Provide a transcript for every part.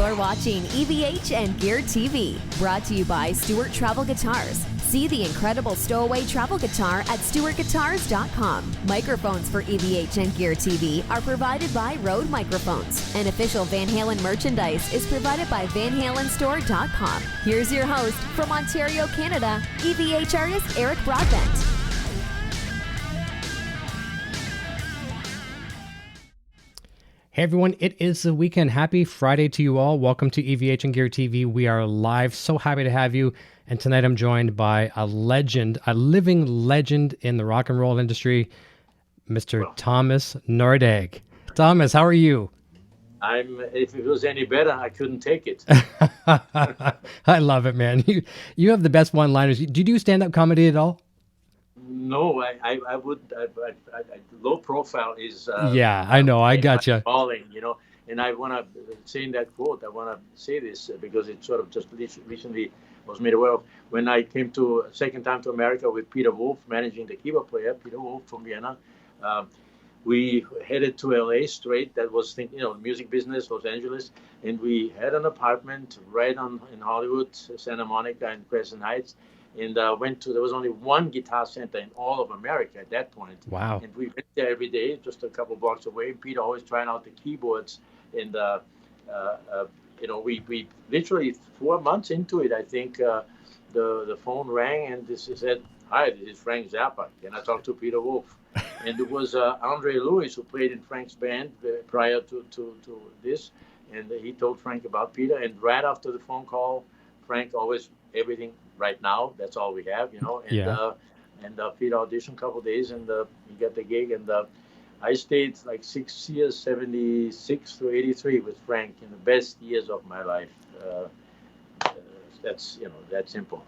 You're watching EVH and Gear TV, brought to you by Stewart Travel Guitars. See the incredible stowaway travel guitar at stewartguitars.com. Microphones for EVH and Gear TV are provided by Rode Microphones. And official Van Halen merchandise is provided by VanHalenStore.com. Here's your host from Ontario, Canada, EVH artist Eric Broadbent. Hey everyone, it is the weekend. Happy Friday to you all. Welcome to EVH and Gear TV. We are live. So happy to have you. And tonight I'm joined by a legend, a living legend in the rock and roll industry, Mr. Thomas Nordegg. Thomas, how are you? If it was any better, I couldn't take it. I love it, man. You have the best one-liners. Do you do stand-up comedy at all? No, I would. Low profile is. Yeah, I know. I gotcha. Falling, and I want to say in that quote. I want to say this because it sort of just recently was made aware of when I came to second time to America with Peter Wolf, managing the keyboard player, Peter Wolf from Vienna. We headed to LA straight. That was, music business, Los Angeles, and we had an apartment right in Hollywood, Santa Monica, and Crescent Heights. And there was only one guitar center in all of America at that point. Wow. And we went there every day, just a couple blocks away. Peter always trying out the keyboards. And, we literally 4 months into it, I think, the phone rang and this said, "Hi, this is Frank Zappa. Can I talk to Peter Wolf?" And it was Andre Lewis who played in Frank's band prior to this. And he told Frank about Peter. And right after the phone call, Frank always, everything right now, that's all we have, And Peter auditioned a couple of days and he got the gig. And I stayed like 6 years, 76 to 83 with Frank in the best years of my life. That's, that simple.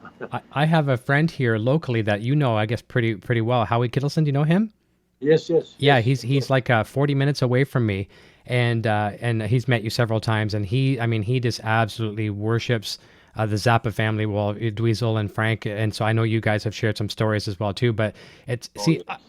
I have a friend here locally that I guess pretty well. Howie Kittleson, do you know him? Yes. Yeah, he's like 40 minutes away from me, and he's met you several times, and he just absolutely worships the Zappa family, Dweezil and Frank, and so I know you guys have shared some stories as well too. But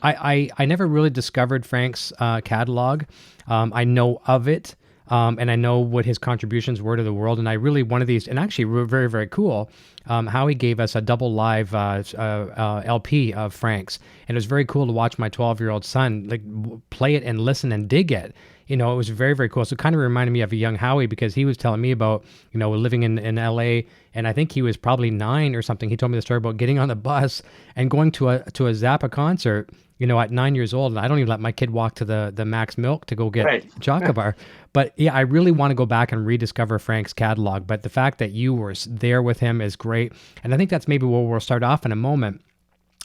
I never really discovered Frank's catalog. I know of it. And I know what his contributions were to the world. And I really, one of these, and actually very, very cool, how he gave us a double live LP of Frank's. And it was very cool to watch my 12-year-old son play it and listen and dig it. It was very, very cool. So it kind of reminded me of a young Howie because he was telling me about, living in LA. And I think he was probably 9 or something. He told me the story about getting on the bus and going to a Zappa concert, at 9 years old. And I don't even let my kid walk to the Max Milk to go get chocolate bar. But yeah, I really want to go back and rediscover Frank's catalog. But the fact that you were there with him is great. And I think that's maybe where we'll start off in a moment.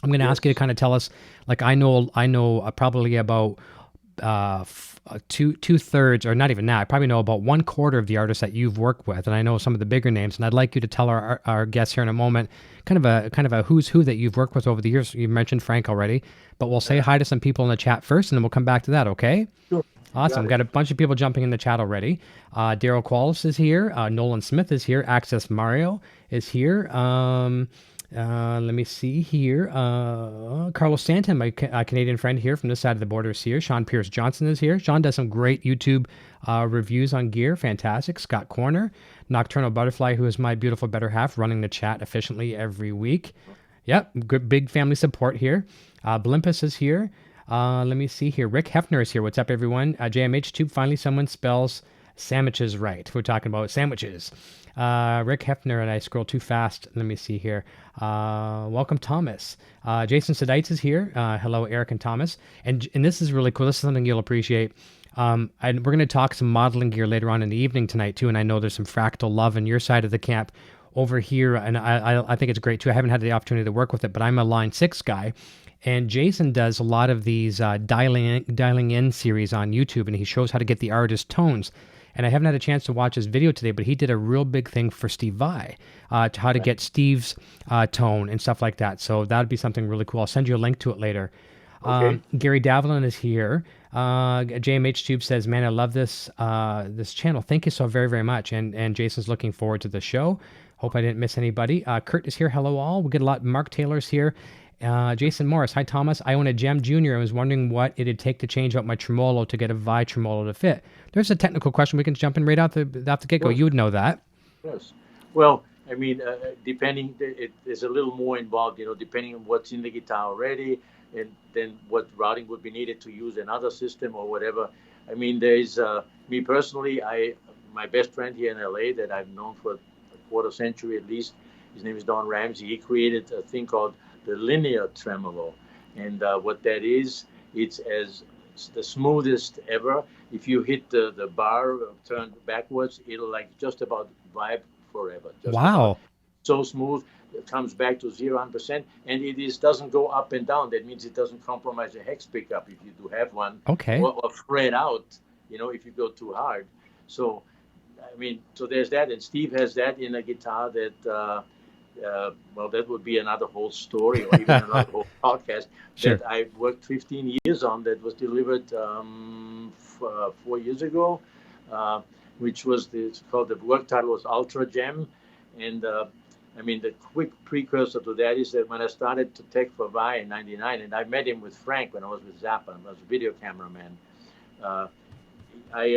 I'm going to ask you to kind of tell us, I know probably about 2/3, or not even that. I probably know about 1/4 of the artists that you've worked with, and I know some of the bigger names. And I'd like you to tell our guests here in a moment, kind of a who's who that you've worked with over the years. You mentioned Frank already, but we'll say hi to some people in the chat first, and then we'll come back to that. Okay? Sure. Awesome. Got a bunch of people jumping in the chat already. Daryl Quallis is here. Nolan Smith is here. Access Mario is here. Let me see here. Carlo Santin, my Canadian friend here from this side of the border, is here. Sean Pierce Johnson is here. Sean does some great YouTube reviews on gear. Fantastic. Scott Corner. Nocturnal Butterfly, who is my beautiful better half, running the chat efficiently every week. Yep. Good, big family support here. Blimpus is here. Let me see here. Rick Hefner is here. What's up, everyone? JMH Tube, finally someone spells sandwiches right. We're talking about sandwiches. Rick Hefner, and I scroll too fast. Let me see here. Welcome, Thomas. Jason Sedites is here. Hello, Eric and Thomas. And this is really cool. This is something you'll appreciate. And we're going to talk some modeling gear later on in the evening tonight, too. And I know there's some fractal love on your side of the camp over here. And I think it's great, too. I haven't had the opportunity to work with it, but I'm a Line 6 guy. And Jason does a lot of these dialing in series on YouTube, and he shows how to get the artist tones. And I haven't had a chance to watch his video today, but he did a real big thing for Steve Vai, to how to get Steve's tone and stuff like that. So that'd be something really cool. I'll send you a link to it later. Okay. Garry Davlin is here. JMH Tube says, "Man, I love this channel. Thank you so very, very much." And Jason's looking forward to the show. Hope I didn't miss anybody. Kurt is here. Hello, all. We get a lot. Mark Taylor's here. Jason Morris, hi Thomas. I own a Gem Junior and was wondering what it'd take to change out my tremolo to get a Vai tremolo to fit. There's a technical question. We can jump in right out the get-go. You would know that. Yes. Well, I mean, there's a little more involved, depending on what's in the guitar already, and then what routing would be needed to use another system or whatever. I mean, there's me personally. My best friend here in LA that I've known for a quarter century at least. His name is Don Ramsey. He created a thing called the Linear Tremolo, and what that is, it's the smoothest ever. If you hit the bar turned backwards, it'll like just about vibe forever. Wow. So smooth, it comes back to 0%, and it doesn't go up and down. That means it doesn't compromise the hex pickup if you do have one. Okay. Or fret out, if you go too hard. So, I mean, so there's that, and Steve has that in a guitar that. Well, that would be another whole story or even another whole podcast Sure. that I worked 15 years on that was delivered 4 years ago, which was the work title was Ultra Gem. And I mean, the quick precursor to that is that when I started to tech for Vai in 99, and I met him with Frank when I was with Zappa, I was a video cameraman. I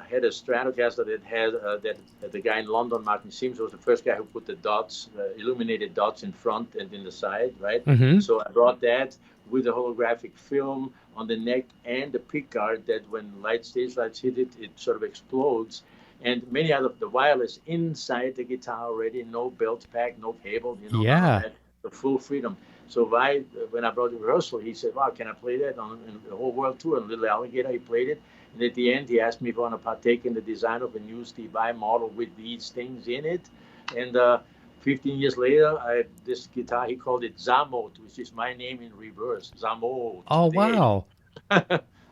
had a Stratocaster that had that the guy in London, Martin Sims, was the first guy who put the dots, illuminated dots in front and in the side, right? Mm-hmm. So I brought that with a holographic film on the neck and the pickguard that when stage lights hit it, it sort of explodes. And many other the wireless inside the guitar already, no belt pack, no cable, Yeah. The full freedom. So Vai, when I brought the rehearsal, he said, "Wow, can I play that on the whole world tour?" And Little Alligator, he played it. And at the end, he asked me if I want to partake in the design of a new Steve Vai model with these things in it. And 15 years later, this guitar, he called it Zamot, which is my name in reverse, Zamot. Oh, wow.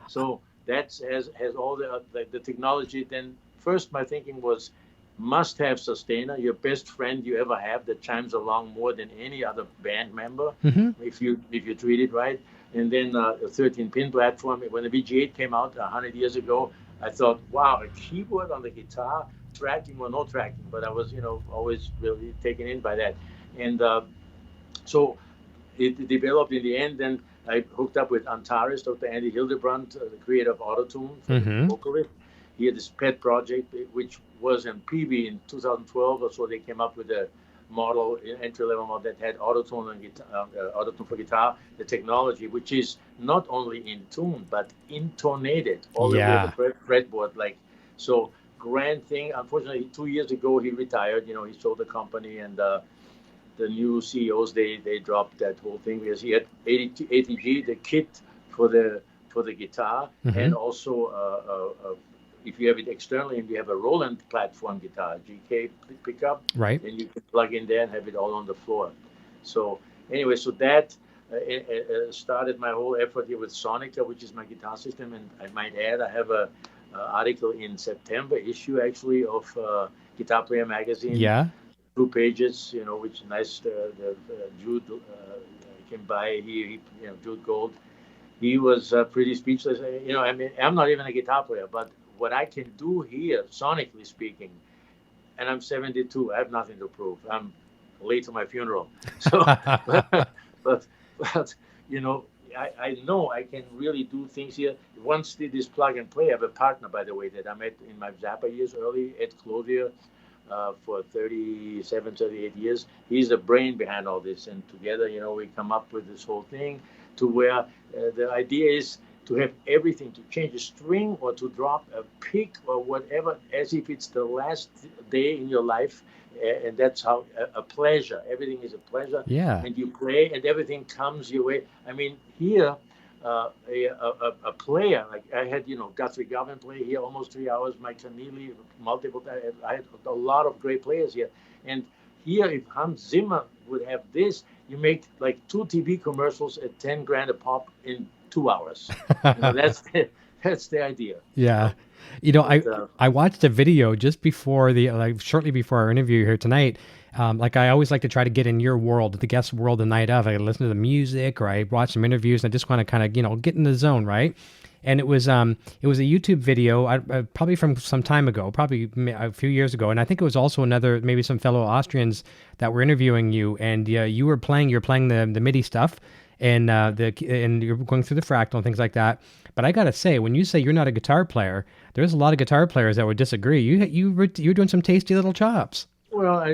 So that has all the technology. Then first, my thinking was, must have sustainer, your best friend you ever have that chimes along more than any other band member, if you treat it right. And then a 13-pin platform. When the VG8 came out 100 years ago, I thought, wow, a keyboard on the guitar, tracking or no tracking. But I was, always really taken in by that. And so it developed in the end. Then I hooked up with Antares, Dr. Andy Hildebrandt, the creator of Autotune, for the vocalist. He had this pet project, which was in PV in 2012 or so. They came up with a model, entry-level model that had Autotune and Autotune for guitar, the technology, which is not only in tune but intonated all the way to the fretboard. So grand thing. Unfortunately, 2 years ago he retired. He sold the company, and the new CEOs they dropped that whole thing because he had ATG, the kit for the guitar, and also if you have it externally and you have a Roland platform guitar, GK pickup, right, then you can plug in there and have it all on the floor. So anyway, so that started my whole effort here with Sonica, which is my guitar system. And I might add, I have a article in September issue actually of Guitar Player magazine. Yeah. 2 pages, which is nice. Jude came by. He Jude Gold. He was pretty speechless. I mean, I'm not even a guitar player, but what I can do here, sonically speaking, and I'm 72, I have nothing to prove. I'm late to my funeral. So, but I know I can really do things here. Once did this plug and play. I have a partner, by the way, that I met in my Zappa years early, Ed Clothier, for 38 years. He's the brain behind all this. And together, we come up with this whole thing to where the idea is to have everything, to change a string or to drop a pick or whatever, as if it's the last day in your life. And that's how a pleasure. Everything is a pleasure. Yeah. And you play, and everything comes your way. I mean, here, a player, like I had, Guthrie Govan play here almost 3 hours, Mike Keneally, multiple times. I had a lot of great players here. And here, if Hans Zimmer would have this, you make like 2 TV commercials at 10 grand a pop in 2 hours. That's the idea. Yeah. I watched a video just before shortly before our interview here tonight. I always like to try to get in your world, the guest world, the night of. I listen to the music or I watch some interviews and I just want to kind of, get in the zone, right? And it was a YouTube video, probably from some time ago, probably a few years ago. And I think it was also maybe some fellow Austrians that were interviewing you, and you're playing the MIDI stuff. and you're going through the fractal and things like that. But I gotta say, when you say you're not a guitar player, there's a lot of guitar players that would disagree. You're doing some tasty little chops. Well, I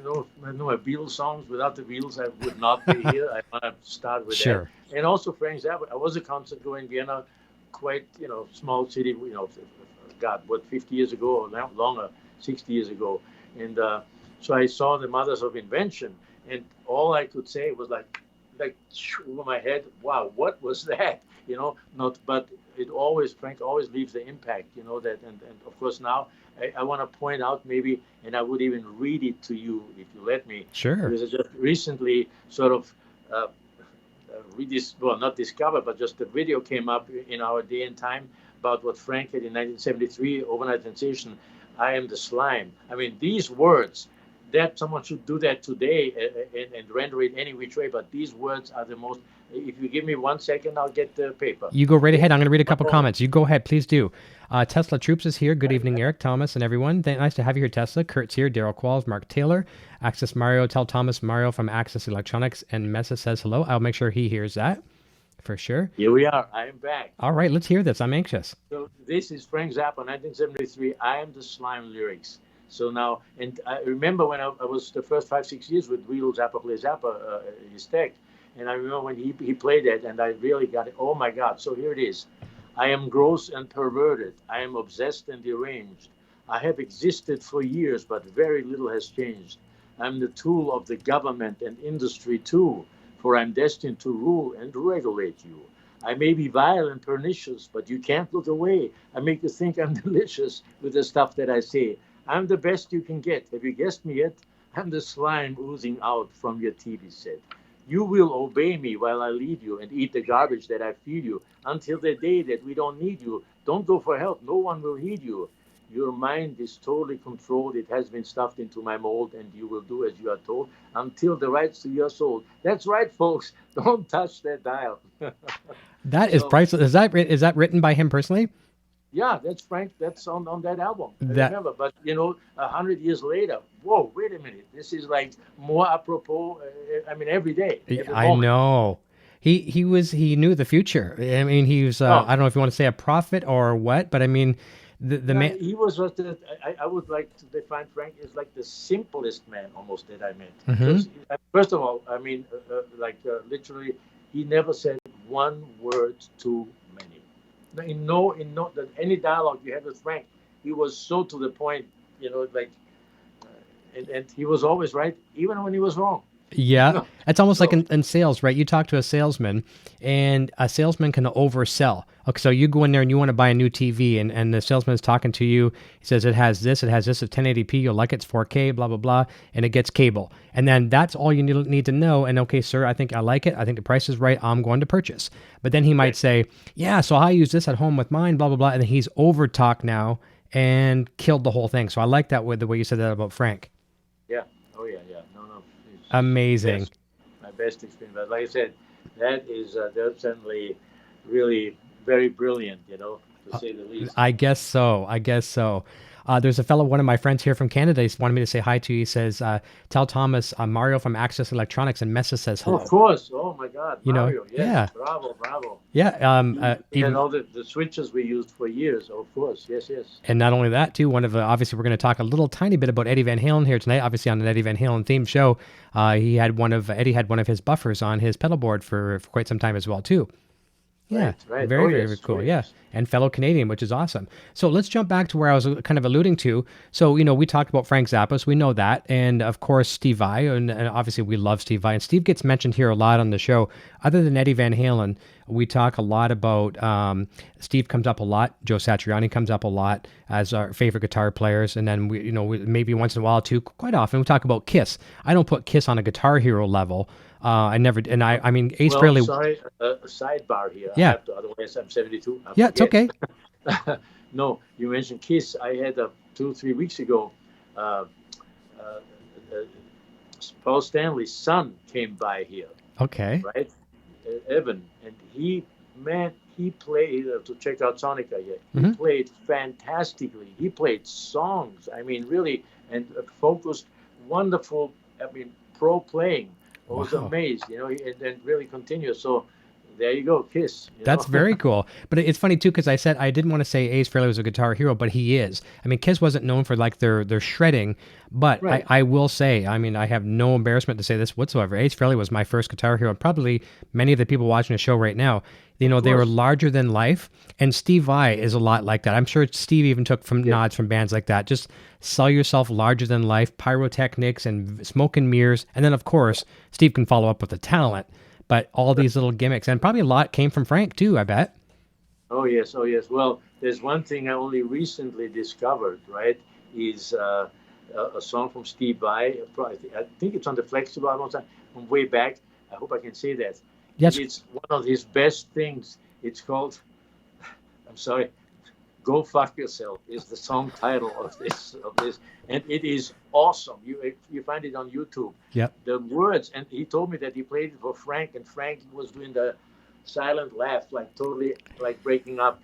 know my Beatles songs. Without the Beatles, I would not be here. I want to start with Sure. that. And also Frank Zappa. I was a concert goer in Vienna, quite small city. God, what 50 years ago or longer, 60 years ago, and so I saw the Mothers of Invention, and all I could say was like over my head. Wow, what was that? But Frank always leaves the impact. That, and of course now. I want to point out maybe, and I would even read it to you if you let me. Sure. Because I just recently sort of not discovered, but just the video came up in our day and time about what Frank had in 1973, overnight sensation, I am the slime. I mean, these words, that someone should do that today and render it any which way, but these words are the most. If you give me 1 second, I'll get the paper. You go right ahead. I'm going to read a couple comments. You go ahead. Please do. Tesla Troops is here. Good evening, Eric, Thomas, and everyone. Nice to have you here, Tesla. Kurt's here. Daryl Qualls, Mark Taylor. Access Mario. Tell Thomas Mario from Access Electronics. And Mesa says hello. I'll make sure he hears that for sure. Here we are. I am back. All right. Let's hear this. I'm anxious. So this is Frank Zappa, 1973. I am the slime lyrics. So now, and I remember when I was the first 5-6 years with Dweezil Zappa, play Zappa, his tech. And I remember when he played that, and I really got it. Oh, my God. So here it is. I am gross and perverted. I am obsessed and deranged. I have existed for years, but very little has changed. I'm the tool of the government and industry, too, for I'm destined to rule and regulate you. I may be vile and pernicious, but you can't look away. I make you think I'm delicious with the stuff that I say. I'm the best you can get. Have you guessed me yet? I'm the slime oozing out from your TV set. You will obey me while I lead you and eat the garbage that I feed you until the day that we don't need you. Don't go for help. No one will heed you. Your mind is totally controlled. It has been stuffed into my mold, and you will do as you are told until the rights to your soul. That's right, folks. Don't touch that dial. That is priceless. Is that written by him personally? Yeah, that's Frank. That's on that album. I remember. But 100 years later, whoa, wait a minute. This is like more apropos. Every day. I know. He knew the future. I mean, he was. I don't know if you want to say a prophet or what, but I mean, the man. He was. I would like to define Frank as like the simplest man almost that I met. Mm-hmm. First of all, literally, he never said one word too many. In any dialogue you had with Frank, he was so to the point, and he was always right, even when he was wrong. Yeah, it's almost like in sales, right? You talk to a salesman, and a salesman can oversell. Okay, so you go in there and you want to buy a new TV, and the salesman is talking to you. He says it has this, at 1080p, you'll like it, it's 4K, blah, blah, blah, and it gets cable. And then that's all you need to know. And okay, sir, I think I like it. I think the price is right. I'm going to purchase. But then he might say, yeah, so I use this at home with mine, blah, blah, blah. And then he's over-talked now and killed the whole thing. So I like that with the way you said that about Frank. Yeah. Oh, yeah. No. Amazing. My best experience. But like I said, that's certainly really very brilliant, to say the least. I guess so. There's a fellow, one of my friends here from Canada, he wanted me to say hi to you. He says, tell Thomas, Mario from Access Electronics, and Mesa says hello. Oh, of course. Oh, my God. Mario. Yes. Yeah. Bravo. Yeah. Even all the switches we used for years, of course. Yes. And not only that, too, obviously we're going to talk a little tiny bit about Eddie Van Halen here tonight, obviously on an Eddie Van Halen themed show. Eddie had one of his buffers on his pedal board for quite some time as well, too. Yeah, right. Very cool. Yeah, and fellow Canadian, which is awesome. So let's jump back to where I was kind of alluding to. So, we talked about Frank Zappa, so we know that. And, of course, Steve Vai, and obviously we love Steve Vai. And Steve gets mentioned here a lot on the show. Other than Eddie Van Halen, we talk a lot about, Steve comes up a lot. Joe Satriani comes up a lot as our favorite guitar players. And then, we maybe once in a while, too, quite often, we talk about Kiss. I don't put Kiss on a Guitar Hero level. I never, and I mean, Ace Frehley. Sorry, a sidebar here. Yeah. Otherwise, I'm 72. Yeah, it's okay. No, you mentioned Kiss. I had 2-3 weeks ago. Paul Stanley's son came by here. Okay. Right, Evan, and he played to check out Sonica here. He played fantastically. He played songs. I mean, really, and focused, wonderful. I mean, pro playing. I was Wow. amazed, and really continuous. So there you go, Kiss. That's very cool. But it's funny too, because I said I didn't want to say Ace Frehley was a guitar hero, but he is. I mean, Kiss wasn't known for like their shredding, but Right. I will say, I mean, I have no embarrassment to say this whatsoever. Ace Frehley was my first guitar hero. Probably many of the people watching the show right now, they were course. larger than life. And Steve Vai is a lot like that. I'm sure Steve even took from nods from bands like that. Just sell yourself larger than life, pyrotechnics and smoke and mirrors. And then, of course, Steve can follow up with the talent. But all these little gimmicks, and probably a lot came from Frank too, I bet. Oh yes, oh yes. Well, there's one thing I only recently discovered, right? Is a song from Steve Vai. I think it's on the Flexible album from way back. I hope I can say that. Yes. It's one of his best things. It's called, I'm sorry, "Go Fuck Yourself" is the song title of this, and it is awesome. You find it on YouTube. Yep. The words, and he told me that he played it for Frank, and Frank was doing the silent laugh, like totally like breaking up,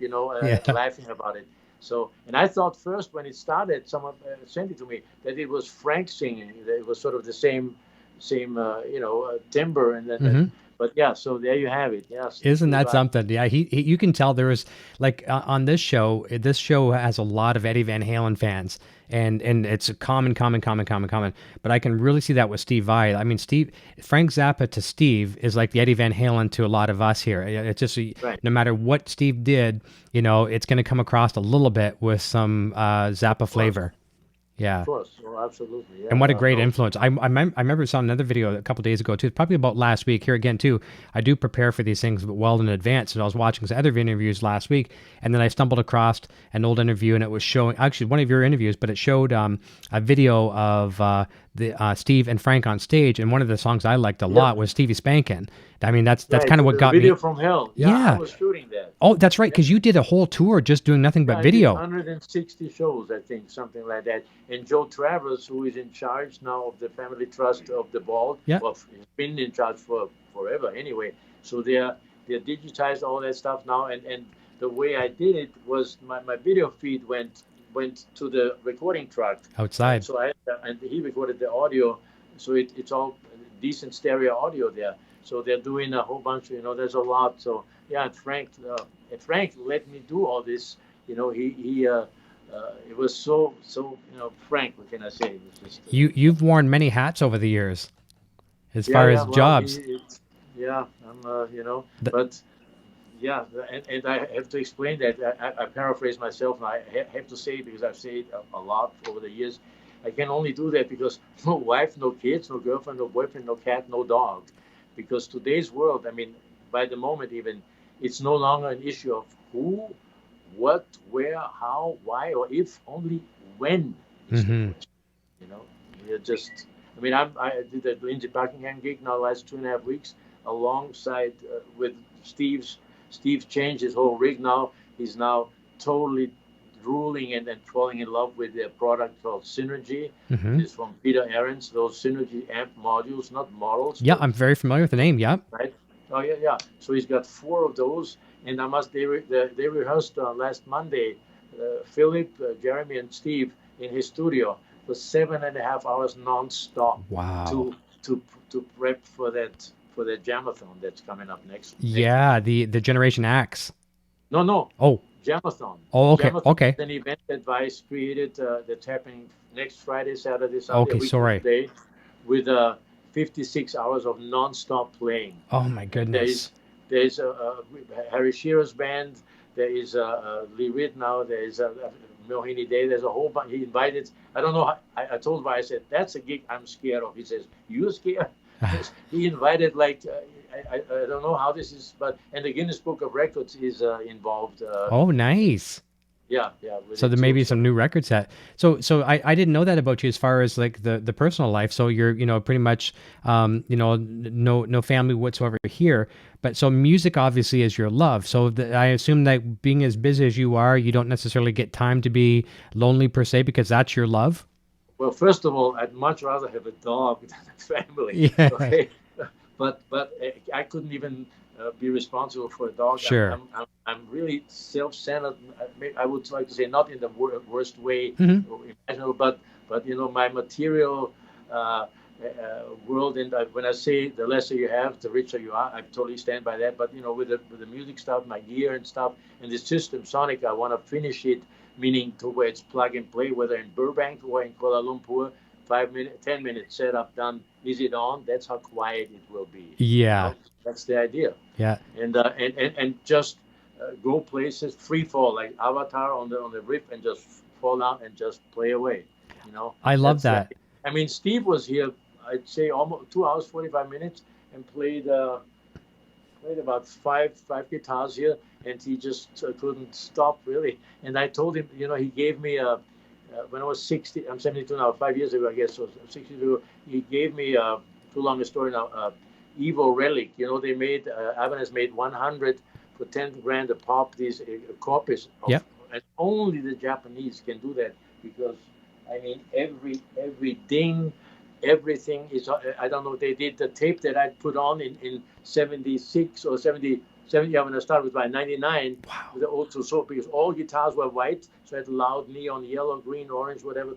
laughing about it. So, and I thought first when it started, someone sent it to me that it was Frank singing. That it was sort of the same timbre, and then. But yeah, so there you have it. Yes. Isn't that something? Yeah, he you can tell there was like on this show. This show has a lot of Eddie Van Halen fans, and it's a common. But I can really see that with Steve Vai. I mean, Frank Zappa to Steve is like the Eddie Van Halen to a lot of us here. It's just Right. No matter what Steve did, it's going to come across a little bit with some Zappa flavor. Yeah. Of course, absolutely. Yeah. And what a great influence. I remember saw another video a couple days ago, too, probably about last week. Here again, too, I do prepare for these things well in advance. And I was watching some other interviews last week, and then I stumbled across an old interview, and it was showing, actually, one of your interviews, but it showed a video of Steve and Frank on stage, and one of the songs I liked a lot was Stevie Spankin'. I mean, that's kind of what got me. Video from hell. Yeah, I was shooting that. Oh, that's right, because you did a whole tour just doing nothing but I video. did 160 shows, I think, something like that. And Joe Travers, who is in charge now of the Family Trust of the Bald, well, he's been in charge for forever anyway. So they digitized all that stuff now. And the way I did it was my video feed went to the recording truck Outside. So and he recorded the audio, so it's all decent stereo audio there. So they're doing a whole bunch. There's a lot. So yeah, and Frank let me do all this. He it was so Frank. What can I say? You've worn many hats over the years, as far as jobs. But yeah, and I have to explain that. I paraphrase myself, and I have to say it because I've said it a lot over the years. I can only do that because no wife, no kids, no girlfriend, no boyfriend, no cat, no dog. Because today's world, I mean, by the moment even, it's no longer an issue of who, what, where, how, why, or if, only when. You're just. I mean, I did a Lindsey Buckingham gig now the last 2.5 weeks, alongside with Steve's. Steve changed his whole rig now. He's now totally drooling and falling in love with a product called Synergy. It's from Peter Ahrens, those Synergy amp modules, not models. Yeah, I'm very familiar with the name, yeah. Right? Oh, yeah. So he's got 4 of those, and they rehearsed last Monday, Philip, Jeremy, and Steve in his studio for 7.5 hours non-stop. Wow. To prep for that Jamathon that's coming up next. Yeah, the Generation Axe. No. Oh. Jamathon. Oh, okay. Jamathon Okay. is an event that Vice created that's happening next Friday, Saturday, Sunday. Okay, sorry. Day, with 56 hours of non-stop playing. Oh my goodness. There's Harry Shearer's band. There is Lee Reed now. There is Mohini Day. There's a whole bunch. He invited. I don't know. I told Vice, I said, that's a gig I'm scared of. He says, you're scared? He invited I don't know how this is, and the Guinness Book of Records is involved. Oh, nice. Yeah. So there may be some new record set. So I didn't know that about you as far as like the personal life. So you're pretty much no family whatsoever here. But so music obviously is your love. So I assume that being as busy as you are, you don't necessarily get time to be lonely per se because that's your love. Well, first of all, I'd much rather have a dog than a family. Yeah. Okay? But I couldn't even be responsible for a dog. Sure. I'm really self-centered. I would like to say not in the worst way imaginable, but my material world. And when I say the lesser you have, the richer you are, I totally stand by that. But with the music stuff, my gear and stuff, and the system Sonic, I want to finish it, meaning to where it's plug and play, whether in Burbank or in Kuala Lumpur. 5 minute, 10 minute setup done. Is it on? That's how quiet it will be. Yeah. That's the idea. Yeah. And just go places, free fall like Avatar on the riff, and just fall out and just play away. I love that. I mean, Steve was here. I'd say almost 2 hours 45 minutes, and played about five guitars here, and he just couldn't stop really. And I told him, he gave me a. When I was 60, I'm 72 now, 5 years ago, I guess, so 62, he gave me, too long a story now, Evo Relic. They made, Ibanez made 100 for 10 grand a pop, these copies. Yep. And only the Japanese can do that, because, I mean, every ding, everything is, I don't know, they did the tape that I put on in 76 or 70, when I started with by 99, wow, with the old so because all guitars were white, so I had loud neon, yellow, green, orange, whatever.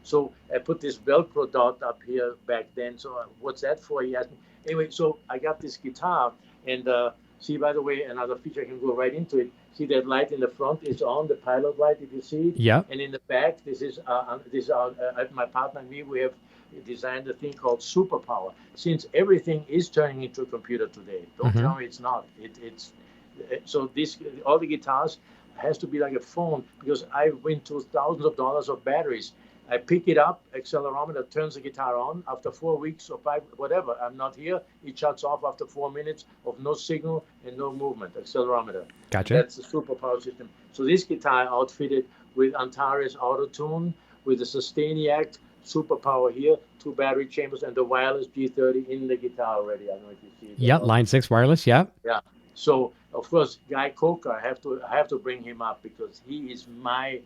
So I put this Velcro dot up here back then. So what's that for? He asked me. Anyway, so I got this guitar, and see, by the way, another feature, I can go right into it. See that light in the front is on, the pilot light, if you see it. Yeah. And in the back, this is my partner and me. We have designed a thing called Superpower. Since everything is turning into a computer today, don't tell me it's not. It's so all the guitars has to be like a phone, because I went to thousands of dollars of batteries. I pick it up, accelerometer turns the guitar on. After 4 weeks or 5, whatever, I'm not here, it shuts off after 4 minutes of no signal and no movement. Accelerometer. Gotcha. That's the Superpower system. So this guitar outfitted with Antares Auto Tune, with the Sustainiac Superpower here, 2 battery chambers, and the wireless G30 in the guitar already. I don't know if you see it. Yeah, line 6 wireless. Yeah. Yeah. So of course, Guy Coker, I have to bring him up, because he is my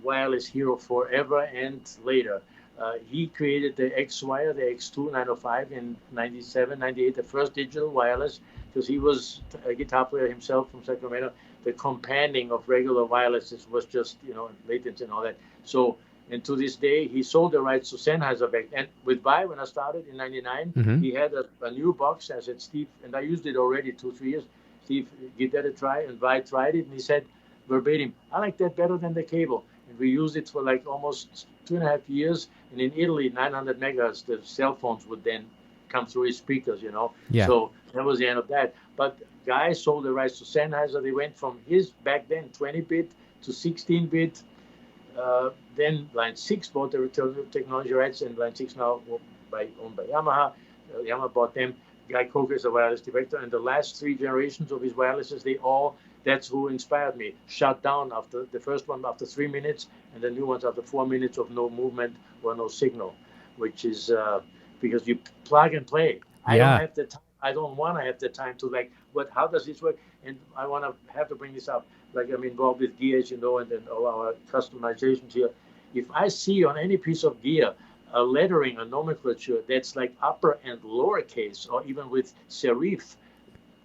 wireless hero forever and later. He created the X-Wire, the X2 905 in 97, 98, the first digital wireless, because he was a guitar player himself from Sacramento. The companion of regular wirelesses was just, latency and all that. So, and to this day, he sold the rights to Sennheiser back. And with Vai, when I started in 99, he had a new box. I said, Steve, and I used it already 2-3 years. Steve, give that a try. And Vai tried it, and he said, verbatim, I like that better than the cable. And we used it for like almost 2.5 years. And in Italy, 900 megahertz, the cell phones would then come through his speakers, Yeah. So that was the end of that. But Guy sold the rights to Sennheiser. They went from his, back then, 20-bit to 16-bit. Then Line 6 bought the technology rights, and Line 6 now owned by Yamaha. Yamaha bought them. Guy Coker is a wireless director, and the last 3 generations of his wirelesses, that's who inspired me. Shut down after the first one after 3 minutes, and the new ones after 4 minutes of no movement or no signal, which is because you plug and play. I don't have the time. I don't want to have the time to how does this work? And I want to have to bring this up. Like I'm involved with gear, as you know, and then all our customizations here. If I see on any piece of gear a lettering, a nomenclature that's like upper and lowercase, or even with serif,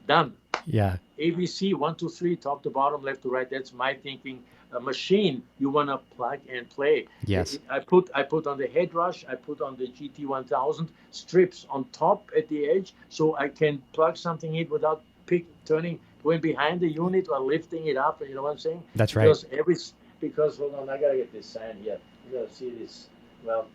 done. Yeah. ABC 1, 2, 3, top to bottom, left to right. That's my thinking. A machine, you want to plug and play. Yes. I put on the head rush. I put on the GT1000 strips on top at the edge, so I can plug something in without going behind the unit or lifting it up. You know what I'm saying? That's right. Because hold on, I gotta get this sign here. You gotta see this. Well,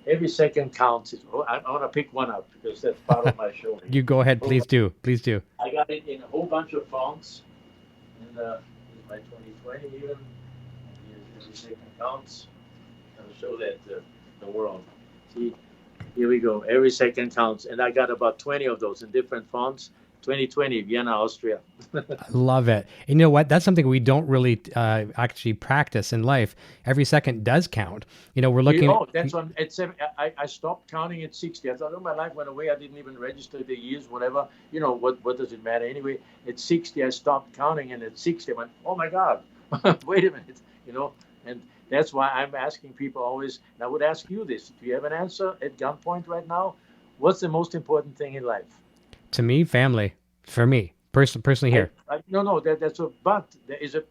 every second counts. I want to pick one up because that's part of my show. You go ahead, please do. Please do. I got it in a whole bunch of fonts. And my 2020 even. Every second counts. I'll show that the world. See, here we go. Every second counts. And I got about 20 of those in different fonts. 2020, Vienna, Austria. I love it. And you know what? That's something we don't really actually practice in life. Every second does count. We're looking. That's on at 7. I stopped counting at 60. I thought, my life went away. I didn't even register the years, whatever. What does it matter anyway? At 60, I stopped counting, and at 60, I went, oh my God, wait a minute. And that's why I'm asking people always. And I would ask you this: do you have an answer at gunpoint right now? What's the most important thing in life? To me, family. For me, personally here. No, that's but there is a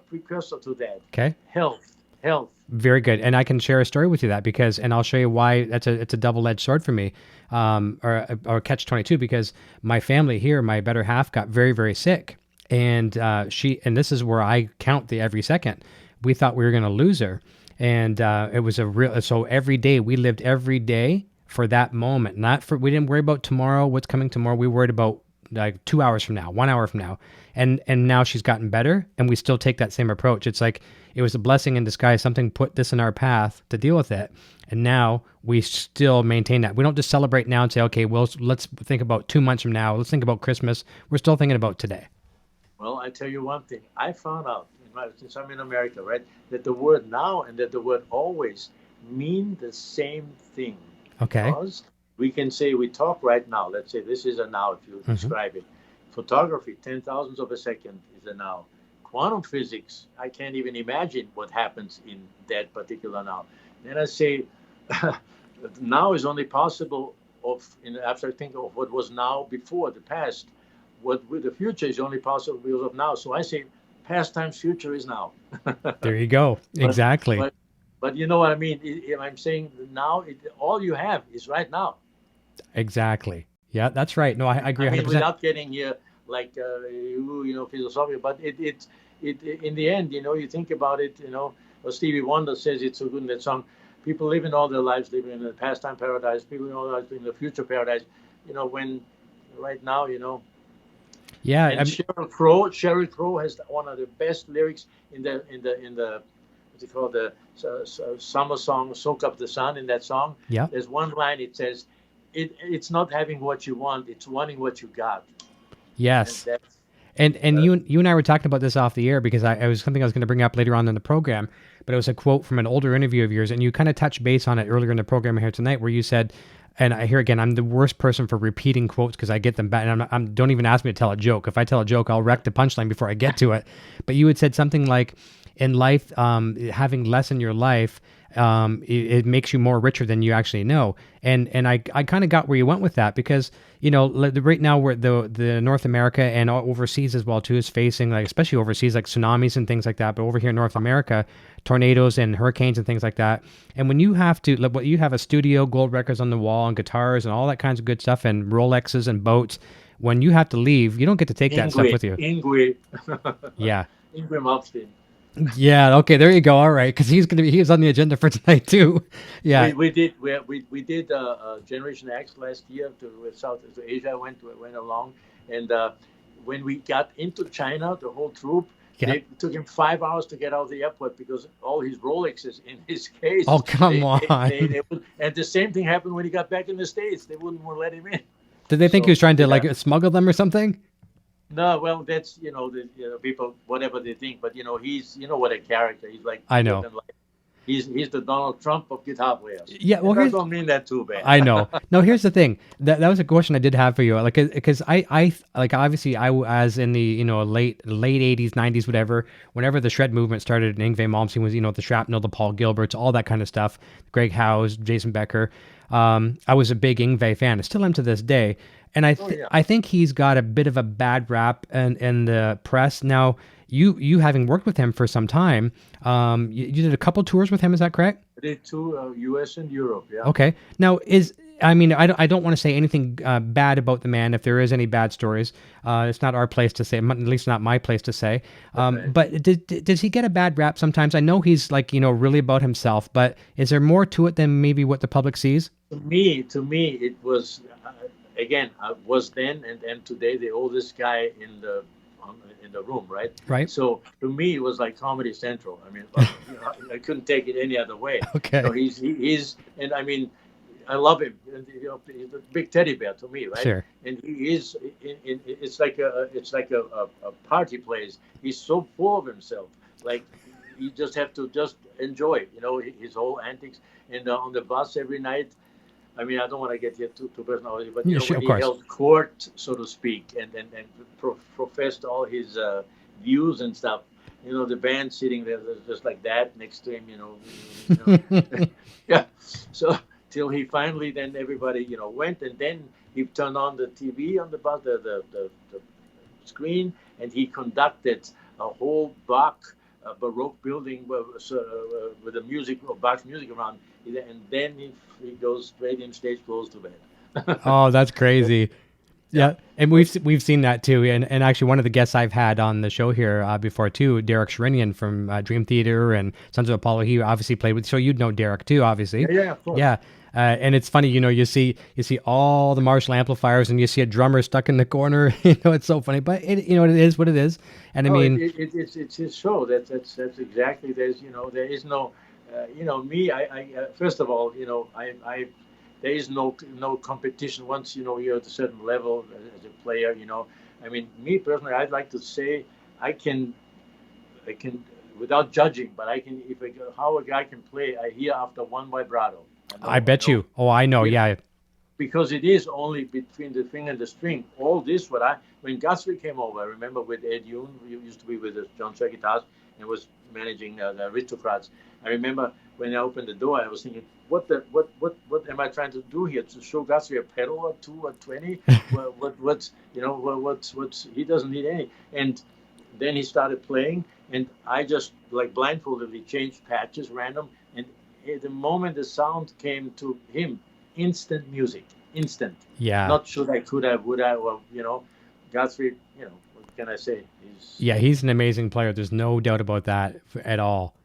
precursor to that. Okay. Health. health. Very good. And I can share a story with you and I'll show you why it's a double-edged sword for me, or catch-22, because my family here, my better half, got very, very sick. And and this is where I count the every second. We thought we were going to lose her. And it was so every day, we lived every day for that moment. We didn't worry about tomorrow, what's coming tomorrow. We worried about like 2 hours from now, 1 hour from now. And now she's gotten better, and we still take that same approach. It's like, it was a blessing in disguise. Something put this in our path to deal with it. And now we still maintain that. We don't just celebrate now and say, okay, well, let's think about 2 months from now. Let's think about Christmas. We're still thinking about today. Well, I tell you one thing. I found out, since I'm in America, right, that the word now and that the word always mean the same thing. Okay. Because we can say we talk right now. Let's say this is a now if you describe it. Photography, 10,000ths of a second is a now. Quantum physics, I can't even imagine what happens in that particular now. Then I say, now is only possible after I think of what was now before, the past. What with the future is only possible because of now. So I say, past times future is now. There you go. Exactly. But you know what I mean? I'm saying now, all you have is right now. Exactly. Yeah, that's right. No, I agree 100%. I mean, without getting here like philosophical, but it in the end, you think about it. Stevie Wonder says it's so good in that song. People living all their lives living in the pastime paradise. People living all their lives living in the future paradise. When right now, Yeah. And Sheryl Crow has one of the best lyrics in the what's it called, the summer song, "Soak Up the Sun." In that song, yeah, there's one line. It says, "It's not having what you want; it's wanting what you got." Yes. And you and I were talking about this off the air, because I was something I was going to bring up later on in the program, but it was a quote from an older interview of yours, and you kind of touched base on it earlier in the program here tonight, where you said, and I hear again, I'm the worst person for repeating quotes because I get them back, and don't even ask me to tell a joke. If I tell a joke, I'll wreck the punchline before I get to it. But you had said something like, in life, having less in your life, it makes you more richer than you actually know. And I kind of got where you went with that, because right now where the North America and overseas as well too is facing, like, especially overseas, like tsunamis and things like that. But over here in North America, tornadoes and hurricanes and things like that. And when you have to, like, you have a studio, gold records on the wall and guitars and all that kinds of good stuff and Rolexes and boats, when you have to leave, you don't get to take that stuff with you. Yeah. Ingrid Malmsteen. Yeah. Okay. There you go. All right. Because he's on the agenda for tonight too. Yeah. We did Generation X last year to South Asia. Went along, and when we got into China, the whole troop, it took him 5 hours to get out of the airport because all his Rolexes in his case. Oh, come on! And the same thing happened when he got back in the States. They wouldn't let him in. Did they think he was trying to smuggle them or something? No, well, that's people, whatever they think, but he's what a character. He's like, I know. He's the Donald Trump of guitar players. Yeah, well, I don't mean that too bad. I know. No, here's the thing. That was a question I did have for you, like, because I obviously I was in the late 80s, 90s, whatever. Whenever the shred movement started, and Yngwie Malmsteen was the Shrapnel, the Paul Gilberts, all that kind of stuff. Greg Howes, Jason Becker. I was a big Yngwie fan. I still am to this day. And I think he's got a bit of a bad rap in the press. Now, you having worked with him for some time, you did a couple tours with him, is that correct? I did 2, U.S. and Europe, yeah. Okay. Now, I don't want to say anything bad about the man if there is any bad stories. It's not our place to say, at least not my place to say. Okay. But does he get a bad rap sometimes? I know he's really about himself, but is there more to it than maybe what the public sees? To me, it was... Again, I was then and today the oldest guy in the room, right? Right. So to me, it was like Comedy Central. I mean, I couldn't take it any other way. Okay. He's and I mean, I love him. He's a big teddy bear to me, right? Sure. And he is. It's like a party place. He's so full of himself. Like you just have to just enjoy, his whole antics. And on the bus every night. I mean, I don't want to get here too personal, but when he held court, so to speak, and professed all his views and stuff, the band sitting there just like that next to him, yeah. So till he finally, then everybody, went, and then he turned on the TV on the bus, the screen, and he conducted a whole Bach Baroque building with the music of Bach's music around, and then he goes straight in, stage clothes to bed. Oh, that's crazy. Yeah, and we've seen that too, and actually one of the guests I've had on the show here before too, Derek Sherinian from Dream Theater and Sons of Apollo. He obviously played with, so you'd know Derek too, obviously. Yeah, of course. Yeah, and it's funny, you see all the Marshall amplifiers, and you see a drummer stuck in the corner. It's so funny, but it is what it is. And I mean, it's his show. That's exactly. There is no, me. I first of all, I there is no competition once you're at a certain level as a player. I mean, me personally, I'd like to say I can without judging, but I can how a guy can play. I hear after one vibrato. I bet you. Oh, I know. Yeah. Because it is only between the finger and the string. All this, when Guthrie came over, I remember with Ed Yoon, who used to be with the John Suhr Guitars and was managing the Aristocrats. I remember when I opened the door, I was thinking, what am I trying to do here? To show Guthrie a pedal or 2 or 20? what's he doesn't need any. And then he started playing, and I just like blindfoldedly changed patches, random, and the moment the sound came to him, instant music, instant. Yeah. Not should I, could I, would I, or Guthrie. What can I say? He's an amazing player. There's no doubt about that at all.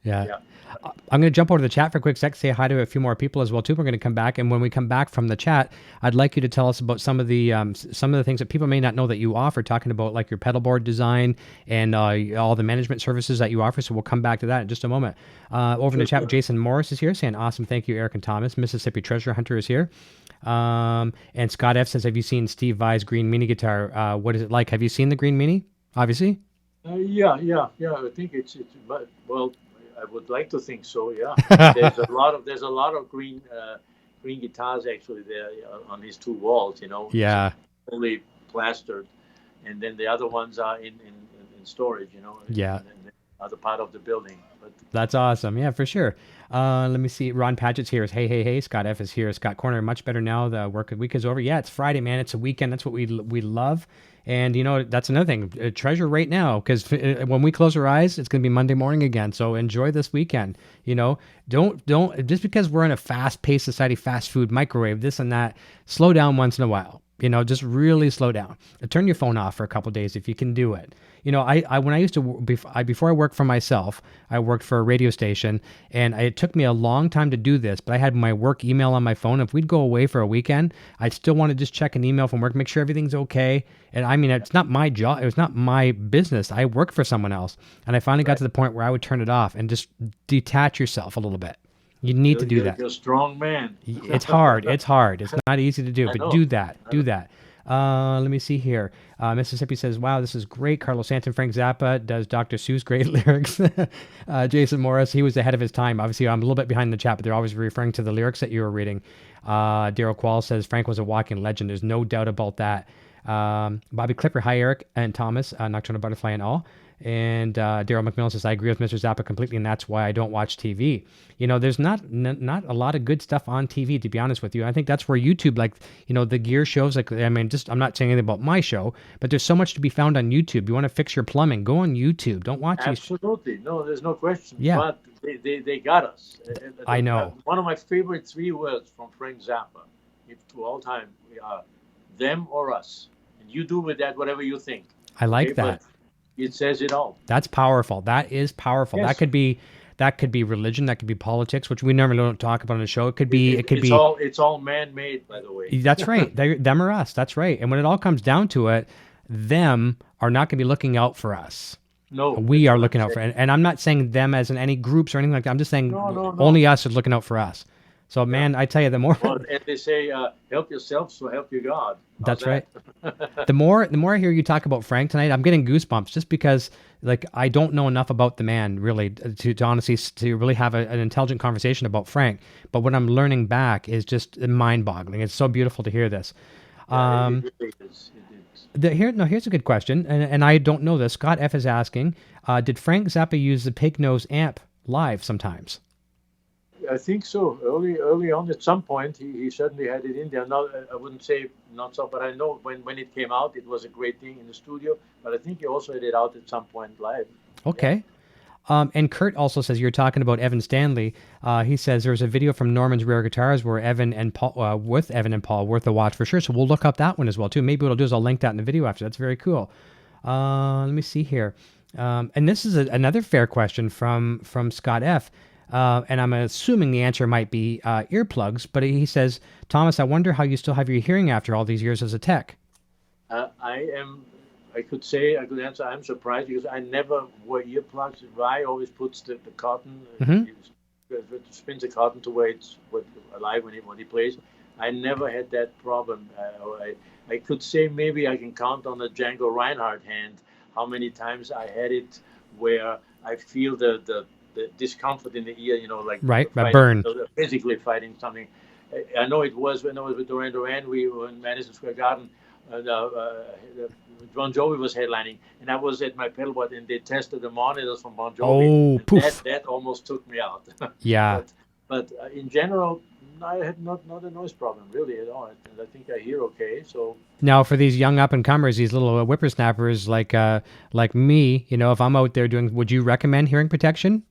Yeah. I'm going to jump over to the chat for a quick sec, say hi to a few more people as well too. We're going to come back, and when we come back from the chat, I'd like you to tell us about some of the things that people may not know that you offer, talking about like your pedal board design and all the management services that you offer. So we'll come back to that in just a moment. Over in the chat, Jason Morris is here saying, awesome, thank you, Eric and Thomas. Mississippi Treasure Hunter is here. And Scott F says, have you seen Steve Vai's Green Mini guitar? What is it like? Have you seen the Green Mini? Obviously. Yeah. I think it's well, I would like to think so. Yeah. there's a lot of green guitars actually there on these two walls. Yeah. Fully plastered, and then the other ones are in storage. Yeah. In the other part of the building. But that's awesome. Yeah, for sure. Let me see. Ron Padgett's here. Hey. Scott F is here. Scott Corner, much better now. The work week is over. Yeah, it's Friday, man. It's a weekend. That's what we love. And, that's another thing. Treasure right now, because when we close our eyes, it's going to be Monday morning again. So enjoy this weekend. Don't just because we're in a fast-paced society, fast food, microwave, this and that, slow down once in a while. Just really slow down. Turn your phone off for a couple of days if you can do it. When I used to, before I worked for myself, I worked for a radio station, and it took me a long time to do this, but I had my work email on my phone. If we'd go away for a weekend, I'd still want to just check an email from work, make sure everything's okay. And I mean, it's not my job. It was not my business. I work for someone else. And I finally got to the point where I would turn it off and just detach yourself a little bit. You need to do that. You're a strong man. It's hard. It's not easy to do, but do that. Let me see here. Mississippi says, wow, this is great. Carlo Santin, Frank Zappa does Dr. Seuss great lyrics. Jason Morris, he was ahead of his time. Obviously, I'm a little bit behind the chat, but they're always referring to the lyrics that you were reading. Daryl Quall says, Frank was a walking legend. There's no doubt about that. Bobby Clipper, hi, Eric and Thomas, Nocturnal Butterfly and all. And Daryl McMillan says, I agree with Mr. Zappa completely, and that's why I don't watch TV. There's not a lot of good stuff on TV, to be honest with you. I think that's where YouTube, the gear shows, I'm not saying anything about my show, but there's so much to be found on YouTube. You want to fix your plumbing, go on YouTube. Don't watch Absolutely. No, there's no question. Yeah. But they got us. I know. One of my favorite 3 words from Frank Zappa, to all time, are them or us. And you do with that whatever you think. I like that. But it says it all. That's powerful. That is powerful. Yes. That could be religion. That could be politics, which we normally don't talk about on the show. It's all man-made, by the way. That's right. Them or us. That's right. And when it all comes down to it, them are not going to be looking out for us. No, we are looking out for. And I'm not saying them as in any groups or anything like that. I'm just saying only us is looking out for us. So, man, I tell you, the more... Well, and they say, help yourself, so help your God. That's right. The more I hear you talk about Frank tonight, I'm getting goosebumps just because, I don't know enough about the man, really, to honestly, to really have an intelligent conversation about Frank. But what I'm learning back is just mind-boggling. It's so beautiful to hear this. It is. Here's a good question, and I don't know this. Scott F. is asking, did Frank Zappa use the pig nose amp live sometimes? I think so. Early on, at some point, he certainly had it in there. Not, I wouldn't say not so, but I know when it came out, it was a great thing in the studio. But I think he also had it out at some point live. Okay. And Kurt also says, you're talking about Evan Stanley. He says there's a video from Norman's Rare Guitars where Evan and Paul, with Evan and Paul, worth a watch for sure. So we'll look up that one as well too. Maybe what I'll do is I'll link that in the video after. That's very cool. Let me see here. And this is another fair question from Scott F. And I'm assuming the answer might be earplugs. But he says, Thomas, I wonder how you still have your hearing after all these years as a tech. I could answer, I'm surprised because I never wear earplugs. Vai always puts the cotton, spins the cotton to where it's alive when he plays. I never had that problem. I could say maybe I can count on the Django Reinhardt hand how many times I had it where I feel the discomfort in the ear, like a burn. Physically fighting something. I know it was when I was with Duran Duran, we were in Madison Square Garden. Bon Jovi was headlining, and I was at my pedal board, and they tested the monitors from Bon Jovi. Oh, poof! That almost took me out. Yeah. But in general, I had not a noise problem really at all, and I think I hear okay. So now for these young up and comers, these little whippersnappers like me, if I'm out there would you recommend hearing protection?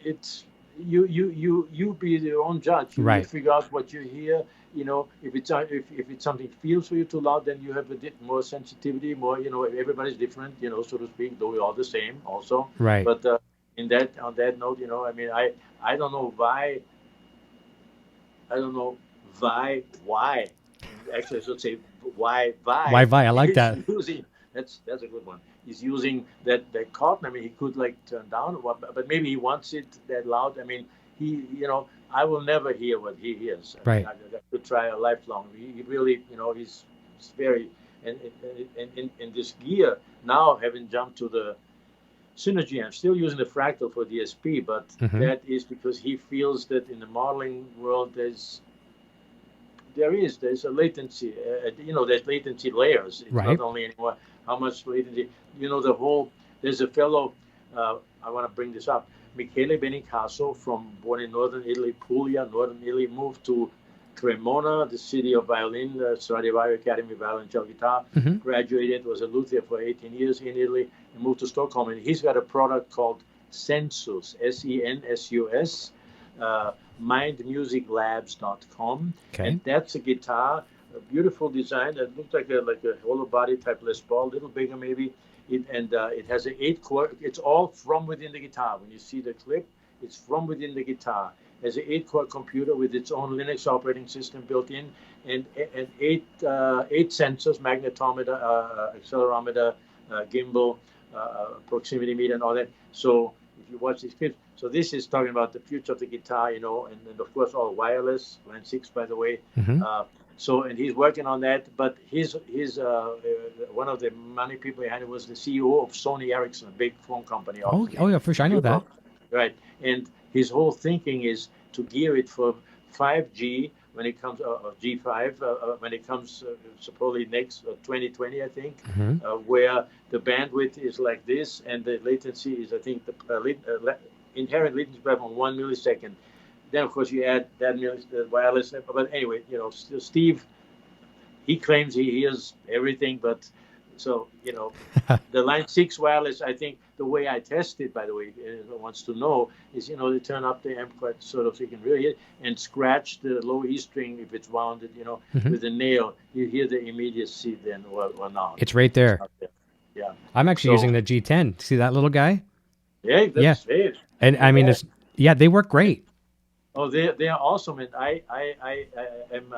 It's you be your own judge. You figure out what you hear. If it's something feels for you too loud, then you have a bit more sensitivity. More, everybody's different, so to speak. Though we're all the same, also. Right. But on that note, I don't know why. I don't know why. Actually, I should say why. Why Vai? I like that. That's a good one. He's using that cotton. I mean, he could turn down, but maybe he wants it that loud. I mean, I will never hear what he hears. Right. I could try a lifelong. He really, he's very, and in this gear now, having jumped to the Synergy, I'm still using the Fractal for DSP, but that is because he feels that in the modeling world there's a latency. There's latency layers. It's not only anymore how much latency. There's a fellow. I want to bring this up. Michele Benincasa, born in northern Italy, Puglia, northern Italy, moved to Cremona, the city of violin, Stradivari Academy of Violin and Guitar. Graduated, was a luthier for 18 years in Italy, and moved to Stockholm. And he's got a product called Sensus, Sensus, mindmusiclabs.com. Okay. And that's a guitar, a beautiful design that looks like a hollow body type Les Paul, a little bigger maybe. It has an 8-chord. It's all from within the guitar. When you see the clip, it's from within the guitar. It has an 8-chord computer with its own Linux operating system built in, and eight sensors: magnetometer, accelerometer, gimbal, proximity meter, and all that. So if you watch these clips, so this is talking about the future of the guitar, and of course all wireless, Line 6, by the way. And he's working on that, but he's one of the money people behind it was the CEO of Sony Ericsson, a big phone company. Oh yeah, for sure, I know that. Right, and his whole thinking is to gear it for 5G when it comes, G5 when it comes supposedly next 2020, I think, where the bandwidth is like this, and the latency is, I think, the inherent latency from 1 millisecond. Then, of course, you add that wireless. But anyway, Steve, he claims he hears everything. But so, the Line 6 wireless, I think the way I test it, by the way, wants to know, is, they turn up the amp quite sort of so you can really hear it, and scratch the low E string if it's wounded, with a nail. You hear the immediacy then or not. It's right there. Yeah. I'm actually using the G10. See that little guy? Yeah, that's it. And I mean, they work great. Oh, they are awesome, and I am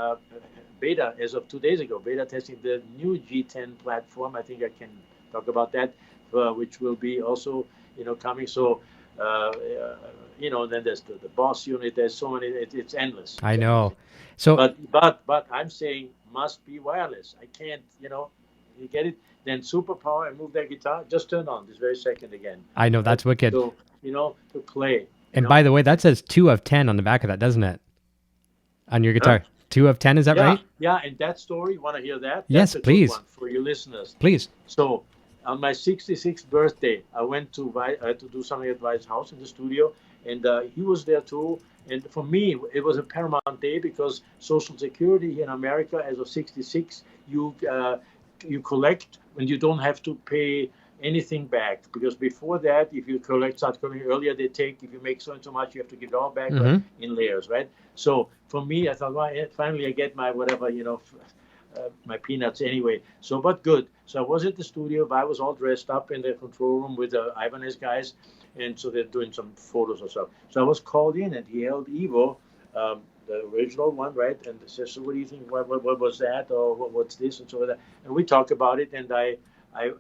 beta as of 2 days ago. Beta testing the new G10 platform. I think I can talk about that, which will be also coming. So then there's the Boss unit. There's so many. It's endless. I know. So but I'm saying must be wireless. I can't. You get it. Then superpower and move that guitar. Just turn on this very second again. I know, that's wicked. So to play. And by the way, that says 2 of 10 on the back of that, doesn't it? On your guitar. 2 of 10, is that right? Yeah, and that story, you want to hear that? Yes, That's a please. Good one for your listeners. Please. So, on my 66th birthday, I went to do something at Vai's house in the studio, and he was there too. And for me, it was a paramount day because Social Security here in America, as of 66, you collect when you don't have to pay anything back, because before that, if you start collecting earlier, they take, if you make so and so much, you have to give it all back, but in layers, right? So for me, I thought, well, finally I get my whatever, my peanuts anyway. So, but good. So I was at the studio. I was all dressed up in the control room with the Ibanez guys, and so they're doing some photos or stuff. So I was called in, and he held Evo, the original one, right? And says, so what do you think? What was that? Or what's this? And so that. And we talked about it, and I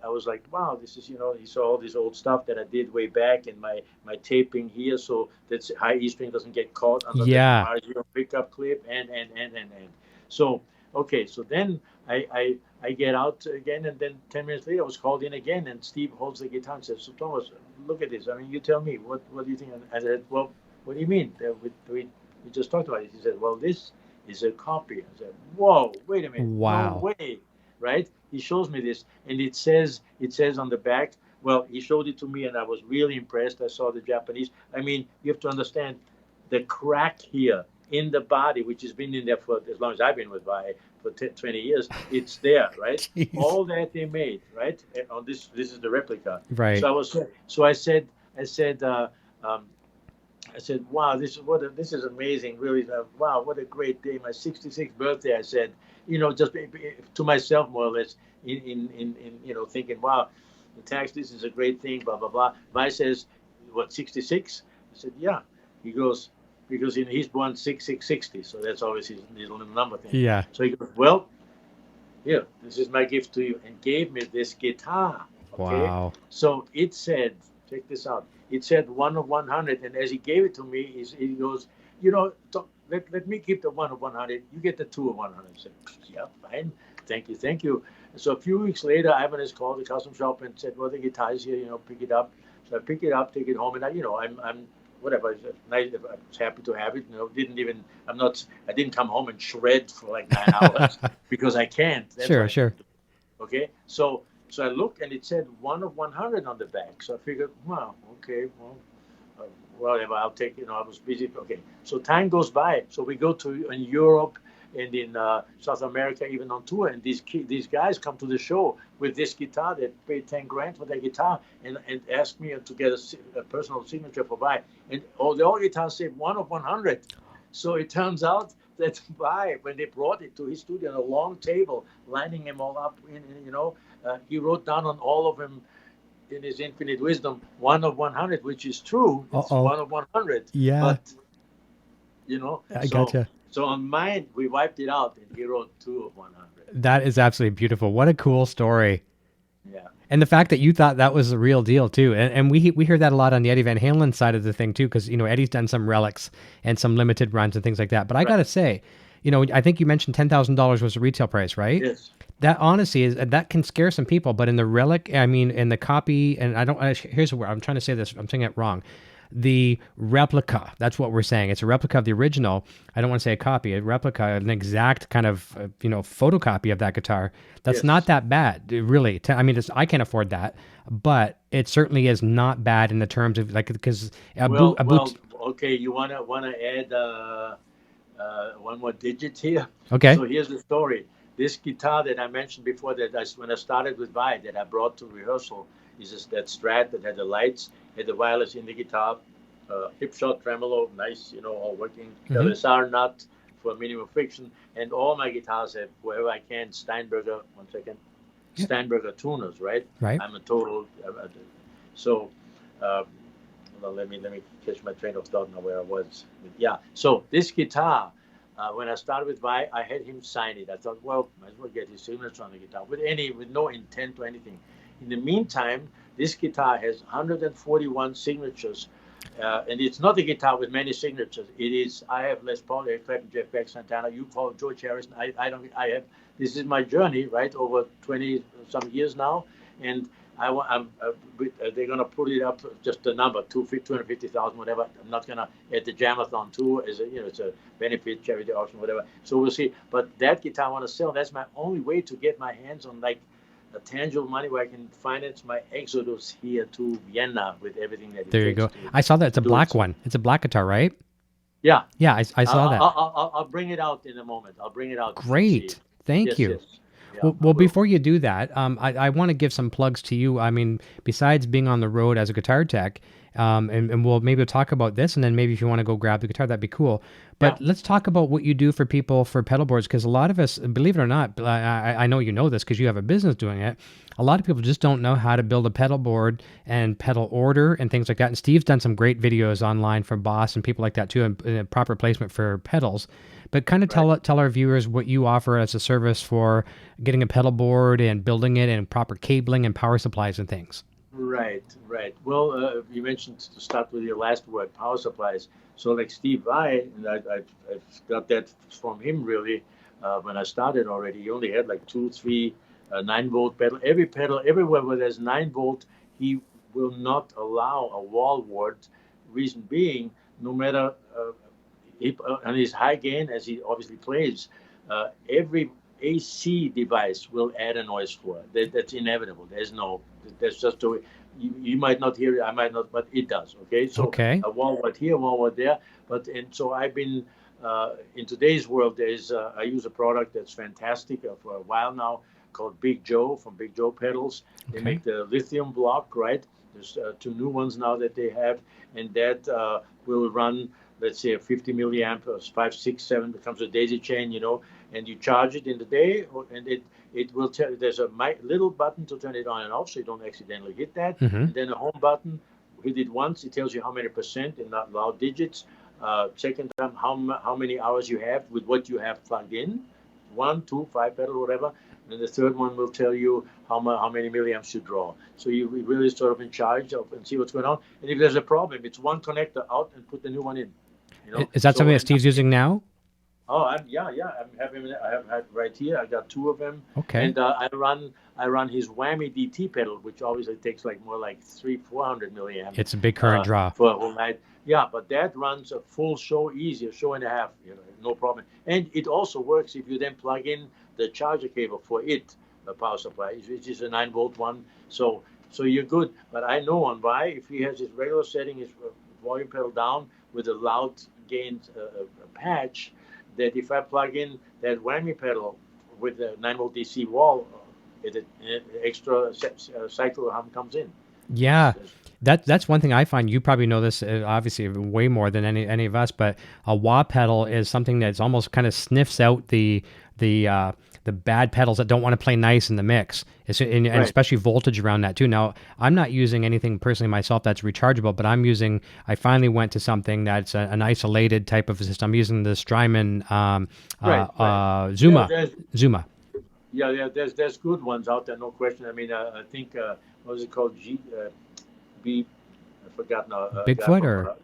was like, wow, this is, he saw all this old stuff that I did way back in my taping here, so that high E string doesn't get caught on the Mario pickup clip, and. So, okay, so then I get out again, and then 10 minutes later I was called in again, and Steve holds the guitar and says, so Thomas, look at this. I mean, you tell me, what do you think? And I said, well, what do you mean? We just talked about it. He said, well, this is a copy. I said, whoa, wait a minute. Wow. No way, right? He shows me this, and it says on the back, well, he showed it to me, and I was really impressed. I saw the Japanese. I mean, you have to understand the crack here in the body, which has been in there for as long as I've been with Vai, for 20 years. It's there, right? Jeez. All that they made, right? And on this is the replica, right? So I said, wow, this is amazing, really. Wow, what a great day, my 66th birthday. I said, just to myself more or less, in thinking, wow, the tax, this is a great thing, blah blah blah. Vai says, what, 66? I said, yeah. He goes, because he's born 6660, so that's always his little number thing. Yeah. So he goes, well, here, this is my gift to you, and gave me this guitar. Okay? Wow. So it said, check this out. It said 1 of 100, and as he gave it to me, he goes, let me keep the 1 of 100. You get the 2 of 100. I said, yeah, fine. Thank you. And so a few weeks later, Ivan has called the custom shop and said, well, the guitar is here, pick it up. So I pick it up, take it home, and I'm whatever. I was happy to have it. I didn't come home and shred for like 9 hours because I can't. That's sure. Okay, so I looked, and it said 1 of 100 on the back. So I figured, wow, okay, well, whatever, I'll take it. I was busy. Okay, so time goes by. So we go in Europe and in South America, even on tour, and these guys come to the show with this guitar. They paid $10,000 for their guitar and asked me to get a personal signature for Vai. And all guitars say 1 of 100. So it turns out that Vai, when they brought it to his studio on a long table, lining them all up, he wrote down on all of them in his infinite wisdom 1 of 100, which is true. It's 1 of 100. Yeah. But I gotcha. So on mine, we wiped it out, and he wrote 2 of 100. That is absolutely beautiful. What a cool story. Yeah. And the fact that you thought that was the real deal too. And we hear that a lot on the Eddie Van Halen side of the thing too, because, Eddie's done some relics and some limited runs and things like that. But I got to say, I think you mentioned $10,000 was the retail price, right? Yes. That honestly that can scare some people, but in the relic, in the copy, and here's where I'm trying to say this, I'm saying it wrong. The replica, that's what we're saying. It's a replica of the original. I don't want to say a copy, a replica, an exact kind of, photocopy of that guitar. That's not that bad, really. I can't afford that, but it certainly is not bad in the terms of because okay, you wanna add one more digit here? Okay. So here's the story. This guitar that I mentioned before, when I started with Vai, that I brought to rehearsal, is just that Strat that had the lights, had the wireless in the guitar, hip shot tremolo, nice, all working. LSR nut for minimum friction, and all my guitars have, wherever I can, Steinberger tuners, right? Right. I'm a total. So, let me catch my train of thought now where I was. Yeah. So this guitar. When I started with Vai, I had him sign it. I thought, well, might as well get his signature on the guitar with no intent or anything. In the meantime, this guitar has 141 signatures, and it's not a guitar with many signatures. It is. I have Les Paul, Eric Clapton, Jeff Beck, Santana. You call George Harrison. I don't. I have. This is my journey, right, over 20 some years now, and they're gonna put it up just the number 250,000, whatever. I'm not gonna at the Jamathon tour as it's a benefit charity auction, whatever. So we'll see. But that guitar I want to sell. That's my only way to get my hands on a tangible money where I can finance my exodus here to Vienna with everything that. There you go. I saw that. It's a black one. It's a black guitar, right? Yeah. Yeah, I saw that. I'll bring it out in a moment. I'll bring it out. Great. Thank you. Yes. Well, before you do that, I want to give some plugs to you. I mean, besides being on the road as a guitar tech, and we'll maybe talk about this, and then maybe if you want to go grab the guitar, that'd be cool. But let's talk about what you do for people for pedal boards, because a lot of us, believe it or not, I know you know this because you have a business doing it. A lot of people just don't know how to build a pedal board and pedal order and things like that. And Steve's done some great videos online for Boss and people like that too, and proper placement for pedals. But kind of tell our viewers what you offer as a service for getting a pedal board and building it and proper cabling and power supplies and things. Right. Well, you mentioned to start with your last word, power supplies. So like Steve Vai, and I got that from him really when I started already. He only had like 2, 3 9-volt pedal. Every pedal, everywhere where there's 9-volt, he will not allow a wall wart. Reason being, no matter on his high gain, as he obviously plays, every AC device will add a noise floor. That's inevitable. That's just the way. You might not hear it, I might not, but it does. Okay, so a wall wart here, wall wart there. So I've been in today's world. I use a product that's fantastic for a while now called Big Joe from Big Joe Pedals. They make the lithium block, right? There's 2 new ones now that they have, and that will run, let's say, a 50 milliamp, 5, 6, 7 becomes a daisy chain, and you charge it in the day, and it will tell. There's a little button to turn it on and off, so you don't accidentally hit that. And then a home button. Hit it once, it tells you how many percent in loud digits. Second time, how many hours you have with what you have plugged in, 1, 2, 5 pedal, whatever. And the third one will tell you how many milliamps you draw. So you really sort of in charge of and see what's going on. And if there's a problem, it's one connector out and put the new one in. Is that something that Steve's using now? Oh, I'm having. I have right here. I got 2 of them. Okay. And I run his whammy DT pedal, which obviously takes more like 300-400 milliamps. It's a big current draw for a whole night. Yeah, but that runs a full show easy, a show and a half. No problem. And it also works if you then plug in the charger cable for it, the power supply, which is a 9-volt one. So you're good. But I know on Vai, if he has his regular setting, his volume pedal down with a loud gain patch, that if I plug in that whammy pedal with the 9-volt DC wall, an extra cycle hum comes in. Yeah, that's one thing I find. You probably know this, obviously, way more than any of us. But a wah pedal is something that's almost kind of sniffs out the bad pedals that don't want to play nice in the mix, and especially voltage around that too. Now, I'm not using anything personally myself that's rechargeable, but I finally went to something that's an isolated type of system. I'm using the Strymon Zuma. Yeah, there's good ones out there, no question. I mean, I think what was it called? I forgot now. Bigfoot or.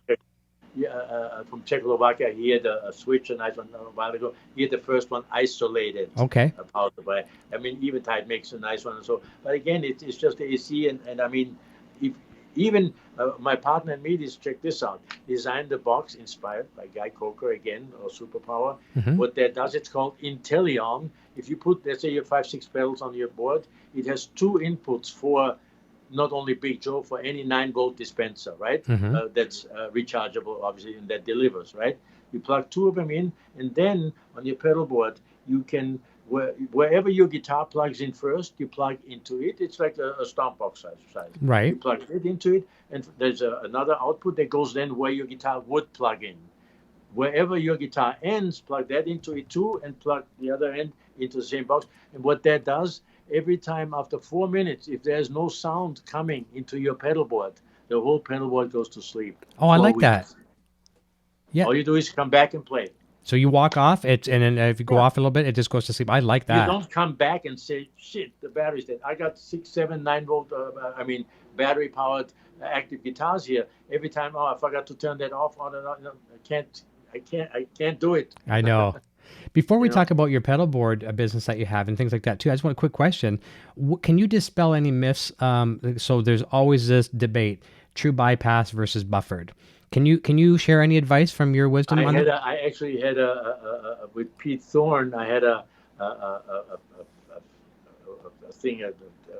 From Czechoslovakia, he had a switch, a nice one a while ago. He had the first one isolated. Okay. Power supply. I mean, Eventide makes a nice one. So, but again, it's just the AC, and I mean, if even my partner and me, check this out. Designed the box inspired by Guy Coker again, or Superpower. What that does, it's called Intellion. If you put, let's say, you have 5, 6 pedals on your board, it has 2 inputs for. Not only Big Joe, for any 9-volt dispenser, right? That's rechargeable, obviously, and that delivers, right? You plug 2 of them in, and then on your pedal board, you can, wherever your guitar plugs in first, you plug into it. It's like a stomp box size. Right. You plug it into it, and there's another output that goes then where your guitar would plug in. Wherever your guitar ends, plug that into it too, and plug the other end into the same box. And what that does, every time after 4 minutes, if there's no sound coming into your pedal board, the whole pedal board goes to sleep. Oh, I like that. Yeah. All you do is come back and play. So you walk off, and then if you go off a little bit, it just goes to sleep. I like that. You don't come back and say, shit, the battery's dead. I got 6, 7, 9-volt, battery-powered active guitars here. Every time, I forgot to turn that off. I can't do it. I know. Before we talk about your pedal board business that you have and things like that too, I just want a quick question. Can you dispel any myths? So there's always this debate, true bypass versus buffered. Can you share any advice from your wisdom on that? I actually had with Pete Thorne, I had a thing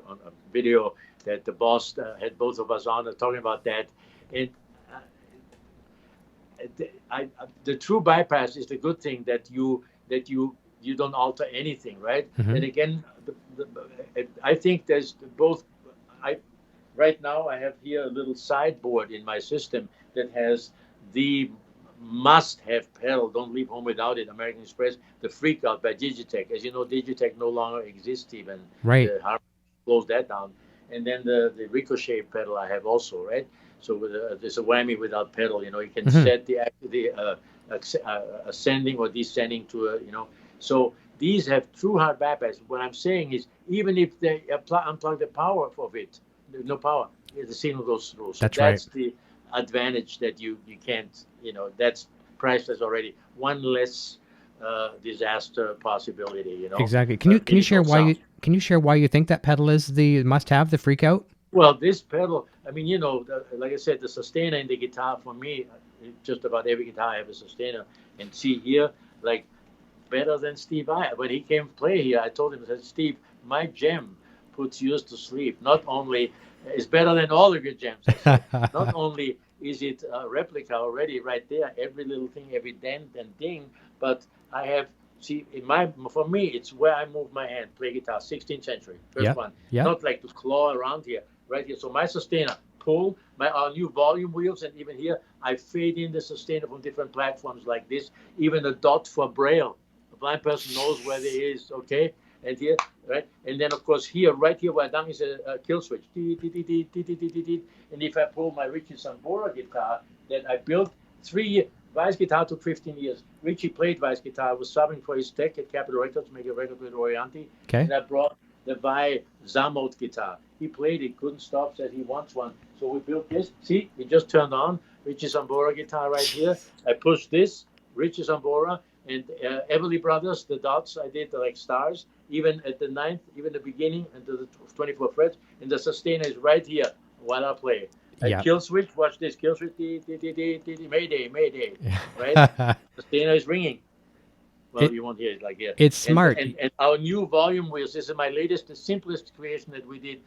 on a video that the boss had both of us on talking about that. And the true bypass is the good thing that you you don't alter anything, right? Mm-hmm. And again, I think there's both. Right now I have here a little sideboard in my system that has the must-have pedal. Don't leave home without it. American Express, the Freak Out by Digitech. As you know, Digitech no longer exists even. Right. The Harman closed that down. And then the Ricochet pedal I have also, right? So with there's a whammy without pedal. You know, you can set the ascending or descending to a, you know. So these have true hard bypass. What I'm saying is, even if they unplug the power of it, there's no power. The signal goes through. So that's the advantage that you can't, you know, that's priceless already. One less disaster possibility, you know. Exactly. Can you share why you think that pedal is the must-have, the Freak Out? Well, this pedal, I mean, you know, like I said, the sustainer in the guitar for me, just about every guitar I have a sustainer. And see here, like, better than Steve Vai. When he came to play here, I told him, I said, Steve, my gem puts yours to sleep. Not only is better than all of your gems. Not only is it a replica already right there, every little thing, every dent and ding, but I have, see, for me, it's where I move my hand, play guitar, 16th century, first one. Not like to claw around here, right here. So my sustainer, pull, our new volume wheels, and even here, I fade in the sustainer from different platforms like this, even a dot for Braille. A blind person knows where there is, okay? And here, right? And then, of course, here, right here, where down is a kill switch. And if I pull my Richie Sambora guitar that I built 3 years, Vai's guitar took 15 years. Richie played Vai's guitar, was subbing for his tech at Capitol Records, make a record with Orianti. Okay. And I brought the Vai Zamot guitar. He played it, couldn't stop, said he wants one. So we built this. See, it just turned on. Richie Sambora guitar right here. I pushed this, Richie Sambora. And Everly Brothers, the dots I did like stars, even at the 9th, even the beginning, and to the 24 frets. And the sustainer is right here while I play. Kill switch, watch this, kill switch, mayday, mayday, right? Sustainer is ringing. Well, you won't hear it like here. It's smart. And our new volume wheels, this is my latest, the simplest creation that we did,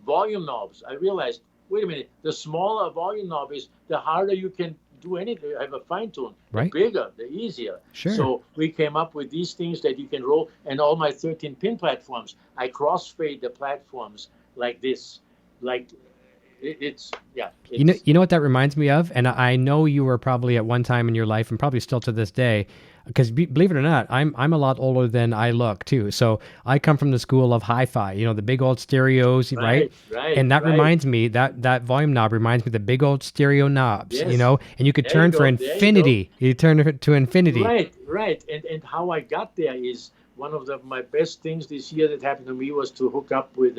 volume knobs. I realized, wait a minute, the smaller volume knob is, the harder you can do anything. I have a fine tune. Right. The bigger, the easier. Sure. So we came up with these things that you can roll, and all my 13 pin platforms, I crossfade the platforms like this, like it's. You know what that reminds me of, and I know you were probably at one time in your life, and probably still to this day, because believe it or not, I'm a lot older than I look too. So I come from the school of hi-fi, you know, the big old stereos, right? And that reminds me, that volume knob reminds me of the big old stereo knobs, you know, and you could turn for infinity. You turn it to infinity. Right. And how I got there is one of my best things this year that happened to me was to hook up with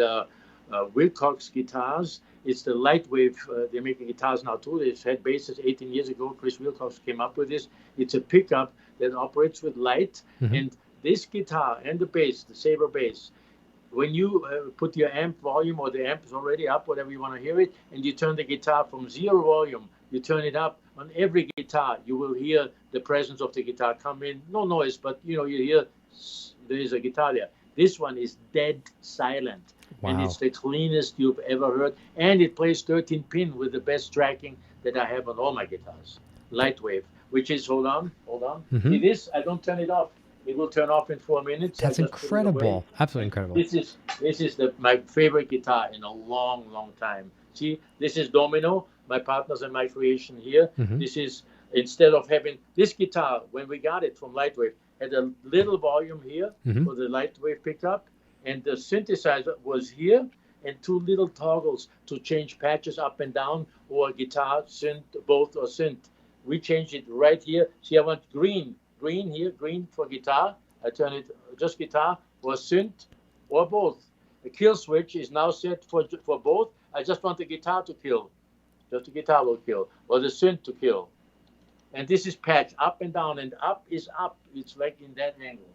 Wilcox guitars. It's the Lightwave. They're making guitars now too. They've had basses 18 years ago. Chris Wilcox came up with this. It's a pickup that operates with light. And this guitar and the bass, the Sabre bass, when you put your amp volume, or the amp is already up, whatever you want to hear it, and you turn the guitar from 0 volume, you turn it up, on every guitar, you will hear the presence of the guitar come in. No noise, but you hear there is a guitar there. This one is dead silent. Wow. And it's the cleanest you've ever heard. And it plays 13 pin with the best tracking that I have on all my guitars. Lightwave, which is, hold on. See this? I don't turn it off. It will turn off in 4 minutes. That's incredible. Absolutely incredible. This is my favorite guitar in a long, long time. See, this is Domino, my partners and my creation here. This is, instead of having this guitar, when we got it from Lightwave, had a little volume here for the Lightwave pickup. And the synthesizer was here, and 2 little toggles to change patches up and down, or guitar, synth, both, or synth. We changed it right here. See, I want green here, green for guitar. I turn it just guitar, or synth, or both. The kill switch is now set for both. I just want the guitar to kill. Just the guitar will kill, or the synth to kill. And this is patch up and down, and up is up. It's like in that angle,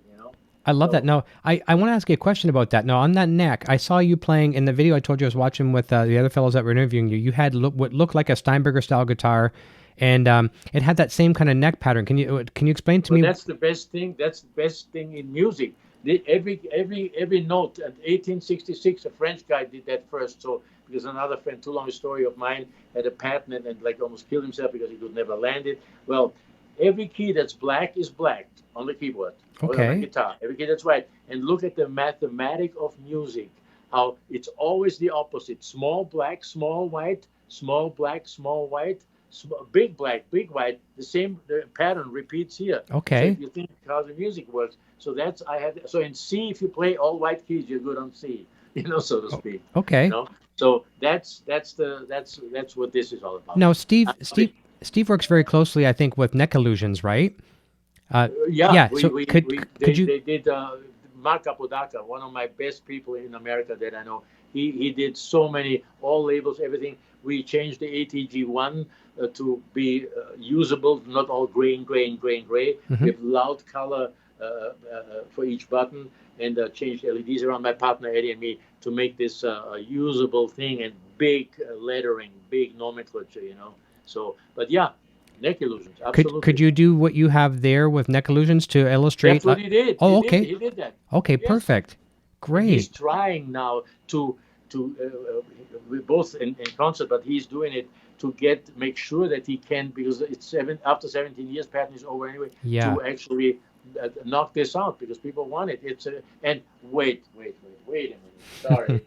I love that. Now, I want to ask you a question about that. Now, on that neck, I saw you playing in the video I told you I was watching with the other fellows that were interviewing you. You had what looked like a Steinberger-style guitar, and it had that same kind of neck pattern. Can you explain to me? That's the best thing. That's the best thing in music. Every note. At 1866, a French guy did that first. So because another friend, too long a story of mine, had a patent and like almost killed himself because he could never land it. Well, Every key that's black is black on the keyboard or on the Okay. guitar. Every key that's white. And look at the mathematic of music, how it's always the opposite. Small black, small white, small black, small white, big black, big white. The pattern repeats here. So Okay. if you think how the music works, so that's I had. So in C, if you play all white keys, you're good on C. So to speak. Okay. So that's what this is all about. Now, Uh, Steve works very closely, I think, with neck illusions, right? Yeah, Yeah. So could you? they did Mark Apodaca, one of my best people in America that I know. He did so many, all labels, everything. We changed the ATG1 to be usable, not all gray and gray and gray and gray. Mhm. We have loud color for each button, and changed LEDs around my partner Eddie and me to make this a usable thing, and big lettering, big nomenclature. So, but yeah, neck illusions, absolutely. Could you do what you have there with neck illusions to illustrate? That's what he did. Oh, He okay. He did that. Okay, Yes. perfect. He's Great. trying now to we both in concert, but he's doing it to make sure that he can, because it's after 17 years, patent is over anyway. Yeah. To actually knock this out because people want it. And wait a minute. Sorry,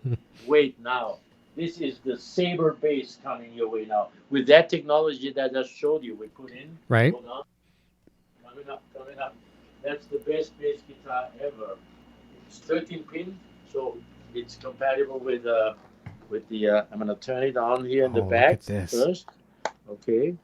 wait now. This is the Saber bass coming your way now with that technology that I just showed you. We put in. Right. Hold on. Coming up. That's the best bass guitar ever. It's 13 pin, so it's compatible with the. I'm gonna turn it on here in the Oh, back look at this. first. Okay,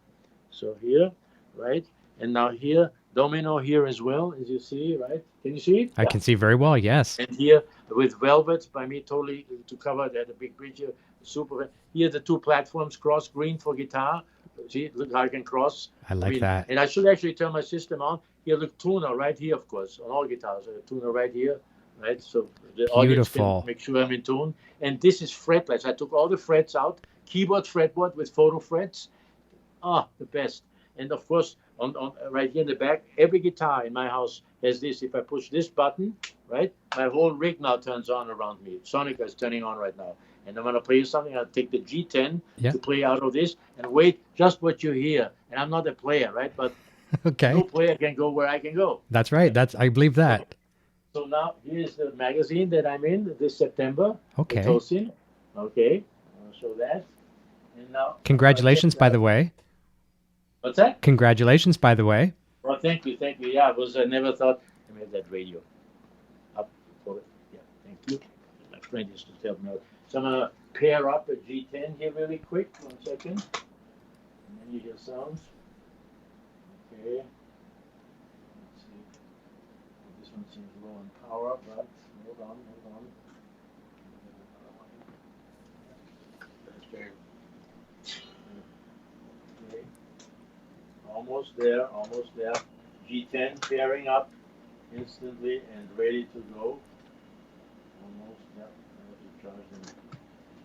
so here, right, and now here, domino here as well, as you see, right? Can you see it? I can see very well. Yes. And here with velvet by me, totally to cover that a big bridge here, super. Here the two platforms, cross green for guitar. See, look how I can cross. I like that. And I should actually turn my system on. Here, look, tuner right here, of course, on all guitars. A tuner right here, right? So the audience Beautiful. can make sure I'm in tune. And this is fretless. I took all the frets out, keyboard fretboard with photo frets. The best. And of course, on right here in the back, every guitar in my house has this. If I push this button, right, my whole rig now turns on around me. Sonica is turning on right now. And I'm going to play you something. I'll take the G10 Yeah. to play out of this and wait just what you hear. And I'm not a player, right? But Okay. no player can go where I can go. That's right. I believe that. So now here's the magazine that I'm in this September. Okay. The Tosin. Okay. I'll show that. And now. Congratulations, by the way. What's that? Congratulations, by the way. Well, thank you. Yeah, I never thought I made that radio up for it. Yeah, thank you. My friend used to tell me. So I'm gonna pair up a G10 here really quick. 1 second, and then you hear sounds. Okay. Let's see. This one seems low in power, but hold on. That's very. Okay. Almost there. G10 pairing up instantly and ready to go. Almost, yeah.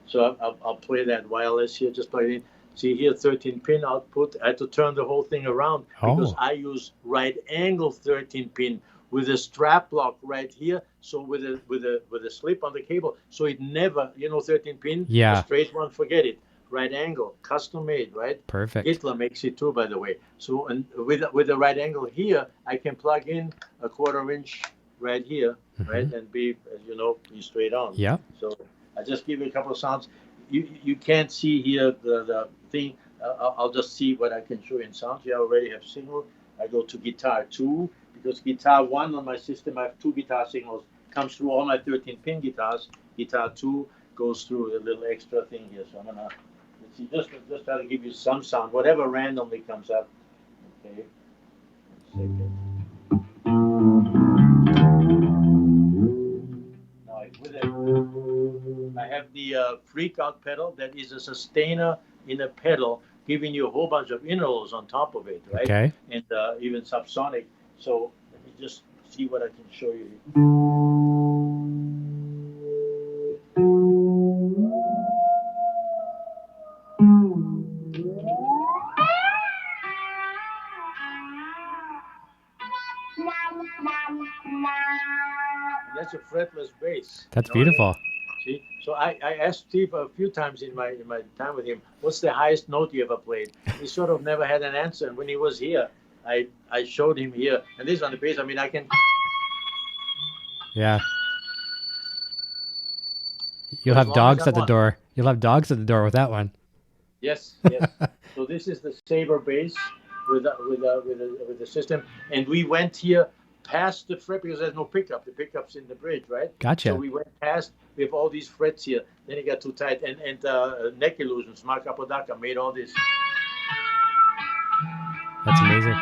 So I'll play that wireless here, just plug it in. See here, 13 pin output. I had to turn the whole thing around because I use right angle 13 pin with a strap lock right here. So with a slip on the cable, so it never, 13 pin. Yeah. A straight one, forget it. Right angle, custom made, right? Perfect. Hitler makes it too, by the way. So and with the right angle here, I can plug in a 1/4 inch right here, right, and be, as you know, be straight on. Yeah. So I just give you a couple of sounds. You can't see here the thing. I'll just see what I can show you in sounds. You already have signal. I go to guitar 2 because guitar 1 on my system, I have 2 guitar signals. Comes through all my 13 pin guitars. Guitar 2 goes through a little extra thing here. So I'm gonna. See, just try to give you some sound, whatever randomly comes up. Okay. 1 second. Now, I have the freak out pedal that is a sustainer in a pedal, giving you a whole bunch of intervals on top of it, right? Okay. And even subsonic. So let me just see what I can show you. That's a fretless bass. That's You know what I mean? beautiful. See, so I asked Steve a few times in my time with him, what's the highest note you ever played? He sort of never had an answer. And when he was here, I showed him here, and this on the bass. I mean, I can. Yeah. You'll As have long as dogs I at the want. door. You'll have dogs at the door with that one. Yes, yes. So this is the Saber bass with the system, and we went here past the fret because there's no pickup. The pickup's in the bridge, right? So Gotcha. we went past. We have all these frets here. Then it got too tight, and neck illusions. Mark Apodaca made all this. That's amazing.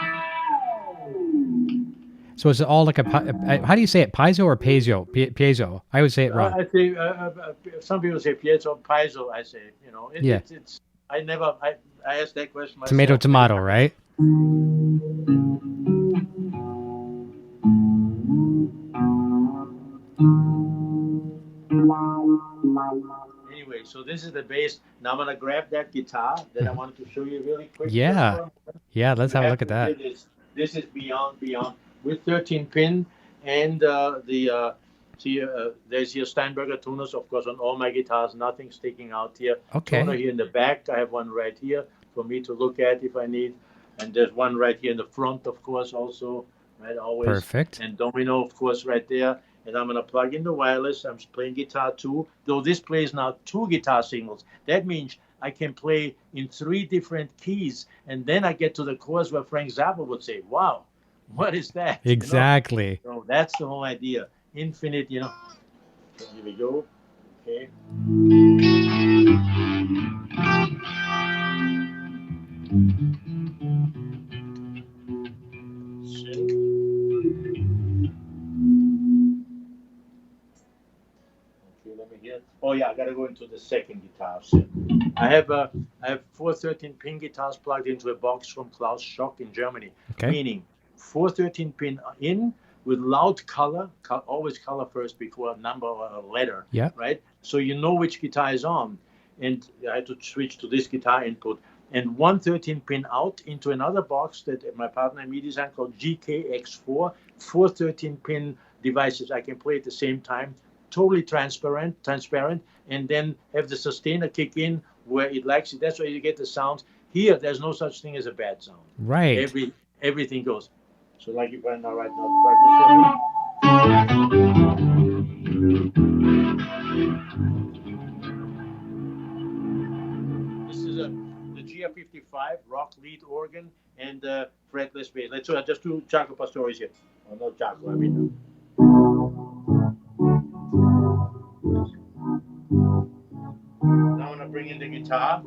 So is it all like how do you say it? Piezo or piezo? Piezo. I always say it wrong. I say some people say piezo, piezo. I say Yeah. It's I never I asked that question myself. Tomato, tomato, right? Anyway, so this is the bass. Now I'm gonna grab that guitar that I wanted to show you really quick. Yeah. Yeah, let's have a look at that. This is beyond with 13 pin and there's here Steinberger tuners, of course, on all my guitars. Nothing sticking out here. Okay. Tuner here in the back. I have one right here for me to look at if I need, and there's one right here in the front, of course, also. Right, always. Perfect. And domino, of course, right there. And I'm going to plug in the wireless. I'm playing guitar 2. Though this plays now 2 guitar signals. That means I can play in 3 different keys. And then I get to the chorus where Frank Zappa would say, wow, what is that? Exactly. So that's the whole idea. Infinite, So here we go. Okay. Oh yeah, I gotta go into the second guitar. I have 4 13-pin guitars plugged into a box from Klaus Schock in Germany. Okay. Meaning 4 13-pin in with loud color, always color first before a number or a letter. Yeah. Right. So you know which guitar is on, and I had to switch to this guitar input. And 1 13-pin out into another box that my partner and me designed called GKX4. 4 13-pin devices. I can play at the same time. Totally transparent, and then have the sustainer kick in where it likes it. That's why you get the sounds. Here, there's no such thing as a bad sound. Right. Everything goes. So like if right now, this is the GR55 rock lead organ and fretless bass. Let's just do Jaco Pastorius here. Oh, not Jaco, I mean. Now I'm gonna bring in the guitar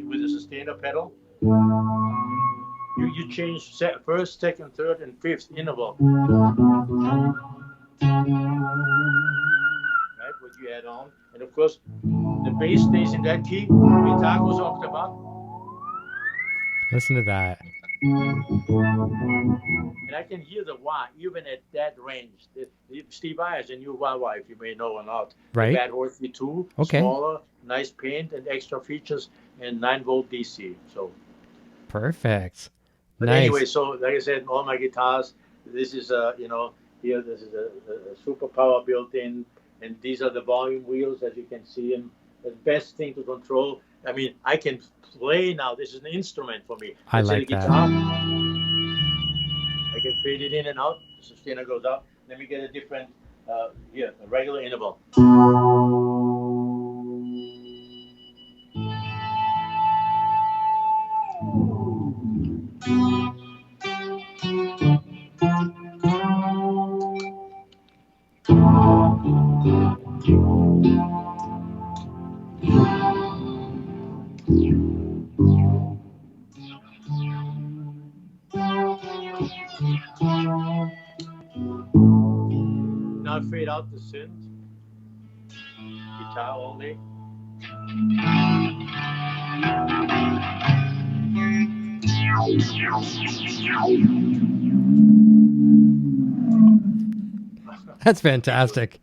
with the sustainer pedal. You change first, second, third, and fifth interval. Right, what you add on, and of course the bass stays in that key. Guitar goes off the bar. Listen to that. And I can hear the wah even at that range. Steve Vai has a new wah, if you may know or not. Right. The Bad Horse V2, Okay. Smaller, nice paint and extra features, and 9-volt DC. So. Perfect. But Nice. anyway, so like I said, all my guitars. This is here. This is a super power built in, and these are the volume wheels, as you can see them. The best thing to control. I mean, I can play now. This is an instrument for me. I Let's say like the that. guitar. I can fade it in and out. The sustainer goes up. Let me get a different, a regular interval. Now fade out the synth. Guitar only. That's fantastic.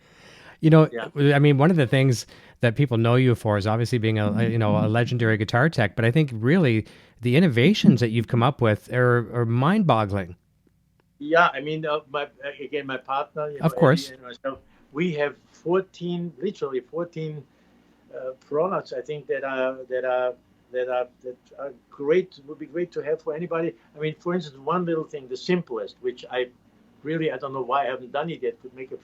Yeah. I mean, one of the things that people know you for is obviously being a legendary guitar tech, but I think really the innovations that you've come up with are mind-boggling. Yeah, I mean, my partner, Of course. Eddie and myself, we have literally 14 products I think that are great, would be great to have for anybody. I mean, for instance, one little thing, the simplest, which I don't know why I haven't done it yet, could make a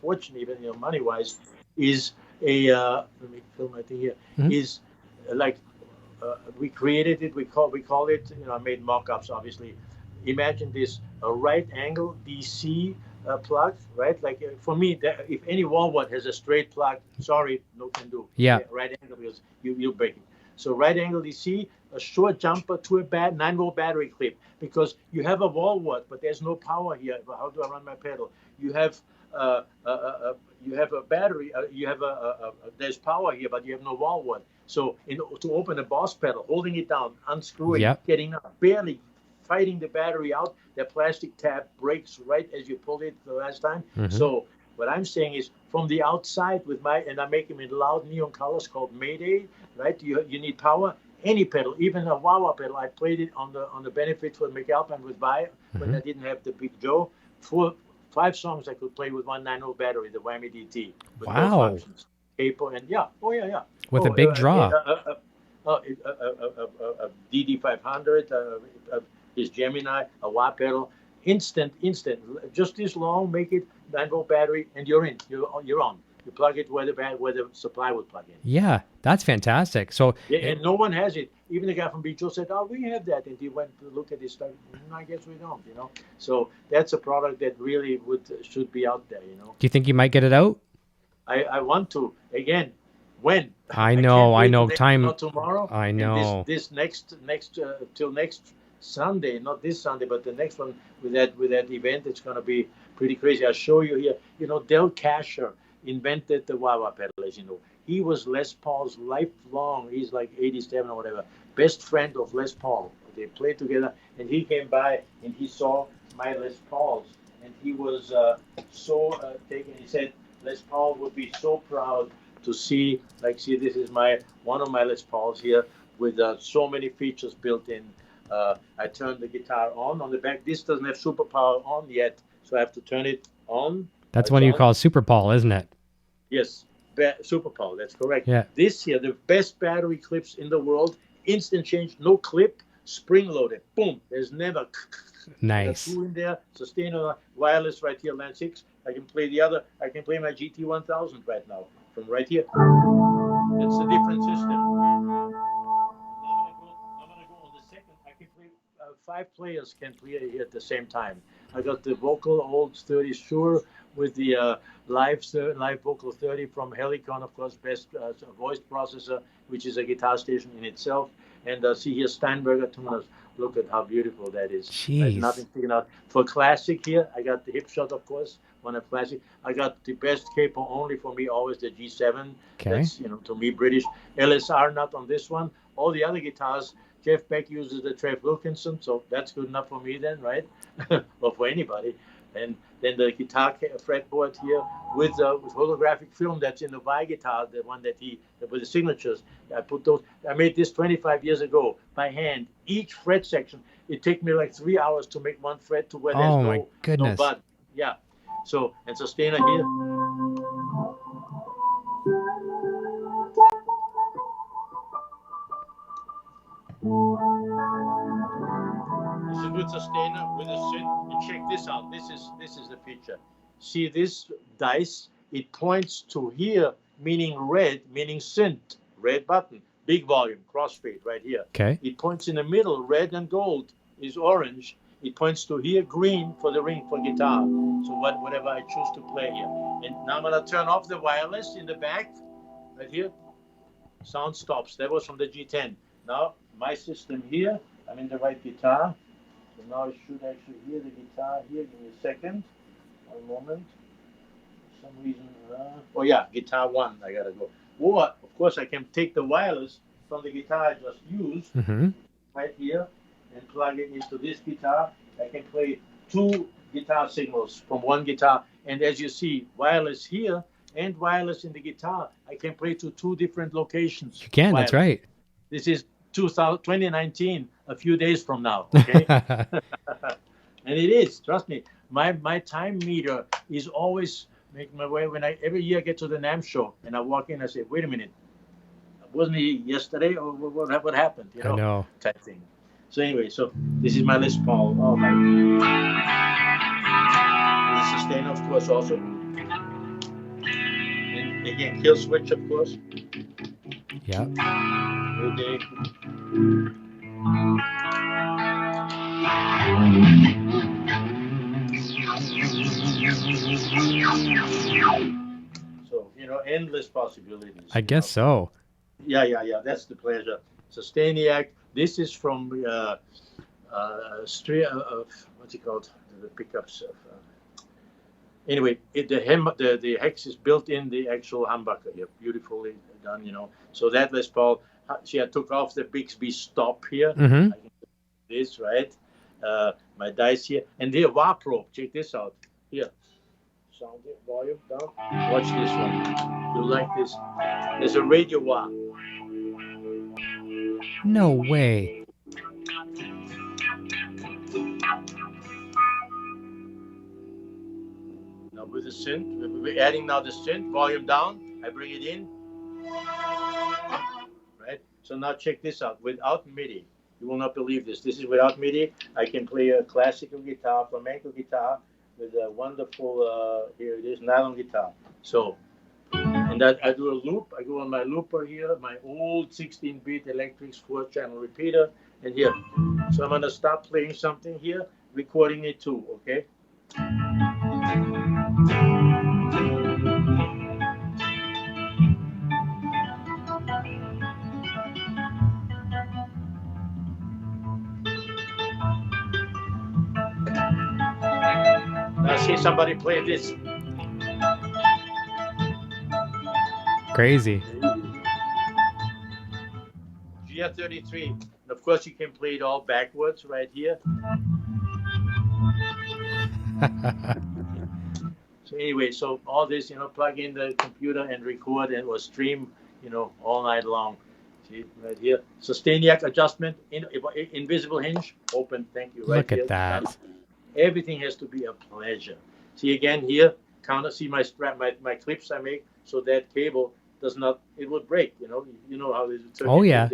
fortune even, money wise, is a let me fill my thing here. Is like we created it. We call it. I made mock-ups, obviously. Imagine this: a right angle DC plug, right? Like for me, if any wall has a straight plug, sorry, no can do. Yeah. Right angle, because you break it. So right angle DC, a short jumper to a 9-volt battery clip, because you have a wall wart, but there's no power here. How do I run my pedal? You have a battery. There's power here, but you have no wall wart. So to open a Boss pedal, holding it down, unscrewing, getting up, barely fighting the battery out, the plastic tab breaks right as you pulled it the last time. So what I'm saying is, from the outside and I make them in loud neon colors called Mayday, right? You need power. Any pedal, even a wah-wah pedal. I played it on the benefit for McAlpine with Vai when I didn't have the Big Joe. 5 songs I could play with one 9-volt battery, the Whammy DT. With both functions. Capo and With a big draw. A DD500, his Gemini, a wah pedal, instant, just this long, make it 9-volt battery, and you're in. You're on. You plug it where the supply would plug in. Yeah, that's fantastic. So and no one has it. Even the guy from Beach said, "Oh, we have that," and he went to look at his stuff. I guess we don't. So that's a product that really should be out there. Do you think you might get it out? I want to again. When? I know. Time. Not tomorrow. I know. This next till next Sunday, not this Sunday, but the next one with that event, it's going to be pretty crazy. I'll show you here. Del Casher invented the wah-wah pedal, as you know. He was Les Paul's lifelong, he's like 87 or whatever, best friend of Les Paul. They played together, and he came by and he saw my Les Pauls, and he was so taken. He said Les Paul would be so proud to see, this is one of my Les Pauls here with so many features built in. I turned the guitar on the back. This doesn't have superpower on yet, so I have to turn it on. That's what you call Super Paul, isn't it? Yes, Super Paul, that's correct. Yeah. This here, the best battery clips in the world, instant change, no clip, spring-loaded. Boom, there's never... Nice. 2 in there, sustainer, wireless right here, Land 6. I can play I can play my GT1000 right now, from right here. It's a different system. I'm gonna go on the second. I can play, 5 players can play here at the same time. I got the vocal old 30 Shure with the live vocal 30 from Helicon, of course, best voice processor, which is a guitar station in itself. And see here, Steinberger tuners. Look at how beautiful that is. Jeez. Nothing sticking out. For classic here, I got the hip shot, of course, one of classic. I got the best capo only for me, always the G7. Okay. That's, to me, British. LSR not on this one. All the other guitars, Jeff Beck uses the Trev Wilkinson, so that's good enough for me then, right? Or for anybody. And then the guitar fretboard here with holographic film that's in the Vai guitar, the one with the signatures. I put those. I made this 25 years ago by hand. Each fret section, it took me like 3 hours to make one fret to where there's no bud. Yeah. So, and sustainer here. It's a good sustainer with a synth. And check this out. This is the feature. See this dice? It points to here, meaning red, meaning synth. Red button, big volume, crossfade right here. Okay. It points in the middle, red and gold is orange. It points to here, green for the ring for guitar. So whatever I choose to play here. And now I'm gonna turn off the wireless in the back, right here. Sound stops. That was from the G10. Now my system here. I'm in the right guitar. So now I should actually hear the guitar here. Give me a second. One moment. For some reason. Guitar 1. I gotta go. Or, of course, I can take the wireless from the guitar I just used right here and plug it into this guitar. I can play 2 guitar signals from one guitar. And as you see, wireless here and wireless in the guitar, I can play to 2 different locations. You can, wireless. That's right. This is 2019, a few days from now. Okay. And it is, trust me. My time meter is always making my way. When every year I get to the NAMM show and I walk in, I say, wait a minute, wasn't he yesterday, or what happened? I know. Type thing. So anyway, so this is my Les Paul. Oh my! The sustain, of course, also. And again, kill switch, of course. Yeah. Okay. So, endless possibilities. I guess so. Yeah. That's the pleasure. Sustainiac. This is from what's it called? The pickups. Anyway, the hex is built in the actual humbucker here, beautifully done. So that Les Paul. See, I took off the Bixby stop here. Mm-hmm. This right. My dice here, and the wah probe. Check this out. Here. Sound it, volume down. Watch this one. You like this? There's a radio wah. No way. Now with the synth, we're adding now the synth. Volume down. I bring it in. Right. So now check this out. Without MIDI, you will not believe this. This is without MIDI. I can play a classical guitar, flamenco guitar, with a wonderful, here it is, nylon guitar. So, and I do a loop. I go on my looper here, my old 16-bit Electrics 4-channel repeater, and here. So I'm going to start playing something here, recording it too, okay? Now see somebody play this. Crazy. GR33. And of course you can play it all backwards right here. So anyway, so all this, plug in the computer and record and or stream, all night long. See right here. Sustainiac adjustment, invisible hinge, open. Thank you. Right. Look at that. Everything has to be a pleasure. See again here, see my strap, my clips I make, so that cable does not, it would break, You know how this turn. Oh yeah.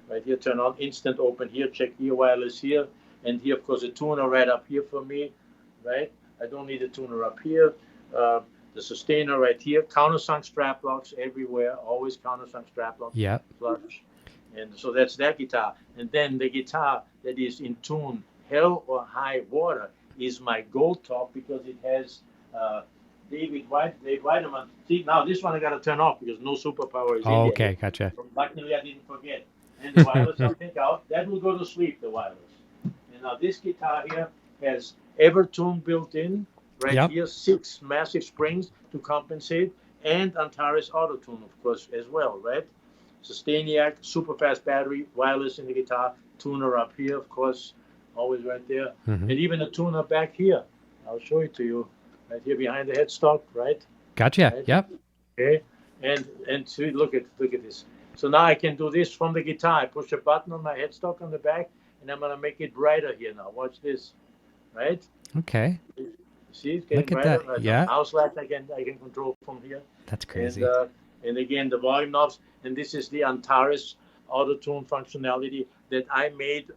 Right here, turn on, instant open here, check here, wireless here, and here of course a tuner right up here for me, right? I don't need a tuner up here. The sustainer right here, countersunk strap locks everywhere, always countersunk strap locks. Yeah. Flush. And so that's that guitar. And then the guitar that is in tune, hell or high water, is my gold top because it has Dave Weideman. See, now this one I got to turn off because no superpower is in there. Okay, gotcha. So luckily I didn't forget. And the wireless I'll take out. That will go to sleep, the wireless. And now this guitar here has Evertune built in. Right here, 6 massive springs to compensate. And Antares Auto-Tune, of course, as well, right? Sustainiac, super fast battery, wireless in the guitar, tuner up here, of course, always right there. Mm-hmm. And even a tuner back here. I'll show it to you. Right here behind the headstock, right? Gotcha. Right? Yep. Okay. And see, look at this. So now I can do this from the guitar. I push a button on my headstock on the back, and I'm gonna make it brighter here now. Watch this. Right? Okay. See, it's getting look at brighter. that. Yeah. House lights I can control from here. That's crazy. And again the volume knobs. And this is the Antares Auto-Tune functionality that I made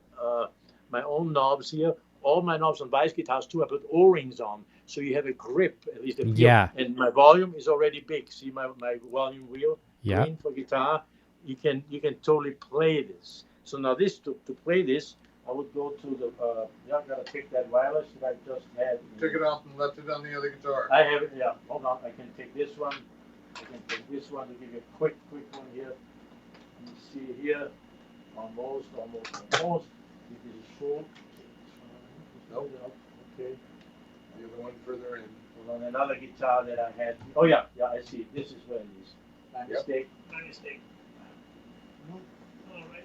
my own knobs here. All my knobs on Weiss guitars too, I put O-rings on, so you have a grip, at least a feel. Yeah. And my volume is already big. See my volume wheel, yeah, green for guitar. You can totally play this. So now this to play this, I would go to the. I'm gonna take that wireless that I just had. Take it off and left it on the other guitar. I have it. Yeah. Hold on. I can take this one. I can take this one to give you a quick one here. You see here, almost. This is full. Nope. Okay. The other one further in. Hold on, another guitar that I had. Oh yeah, I see. This is where it is. My mistake. All right.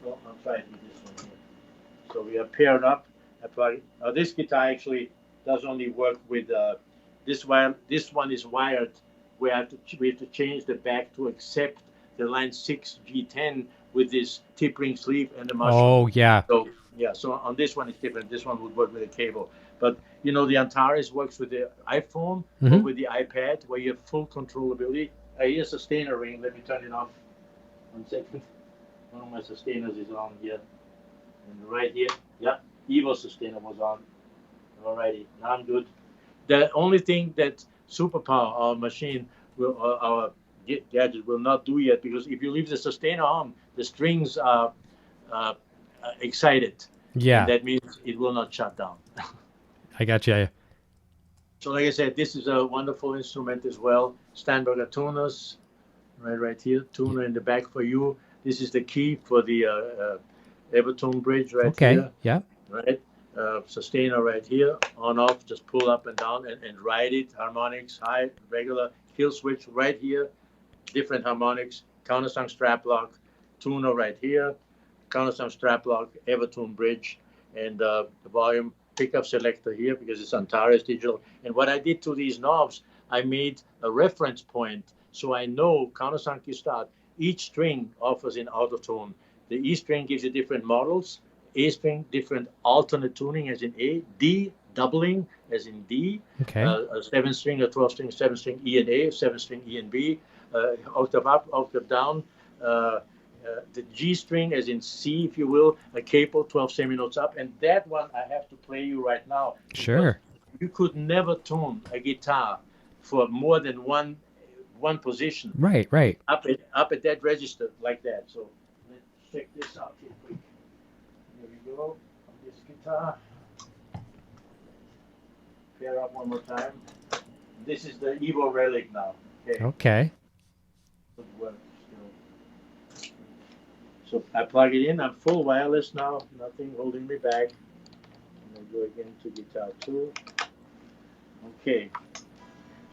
Well, I'll try it with this one here. So we are paired up. I plug it. Now this guitar actually does only work with this wire. This one is wired. We have to change the back to accept the line 6 G10 with this tip ring sleeve and the mushroom. Oh yeah. So yeah, so on this one it's different. This one would work with a cable. But the Antares works with the iPhone or with the iPad where you have full controllability. I hear sustainer ring. Let me turn it off. 1 second. One of my sustainers is on here. And right here, yeah, Evo sustainer was on. Alrighty, now I'm good. The only thing that superpower our machine will, our gadget will not do yet, because if you leave the sustainer on, the strings are uh, excited, and Yeah, that means it will not shut down. I got you. So, like I said, this is a wonderful instrument as well. Steinberger tuners, right here. Tuner in the back for you. This is the key for the Evertone bridge right Okay. here. Yeah. Right. Sustainer right here. On off. Just pull up and down and ride it. Harmonics, high, regular. Kill switch right here. Different harmonics. Countersunk strap lock. Tuner right here. Countersunk strap lock. Evertone bridge, and the volume pickup selector here because it's Antares digital. And what I did to these knobs, I made a reference point so I know countersunk you start. Each string offers an auto tone. The E string gives you different models. A string, different alternate tuning as in A. D, doubling as in D. Okay. A 7 string, a 12 string, 7 string E and A, 7 string E and B. Octave up, octave down. The G string as in C, if you will, a capo, 12 seminotes up. And that one I have to play you right now. Sure. You could never tune a guitar for more than one position. Right. Up at that register like that. So let's check this out here quick. Here we go on this guitar. Pair up one more time. This is the Evo Relic now. Okay. Good work still. So I plug it in. I'm full wireless now. Nothing holding me back. I'm going to go again to guitar 2. Okay.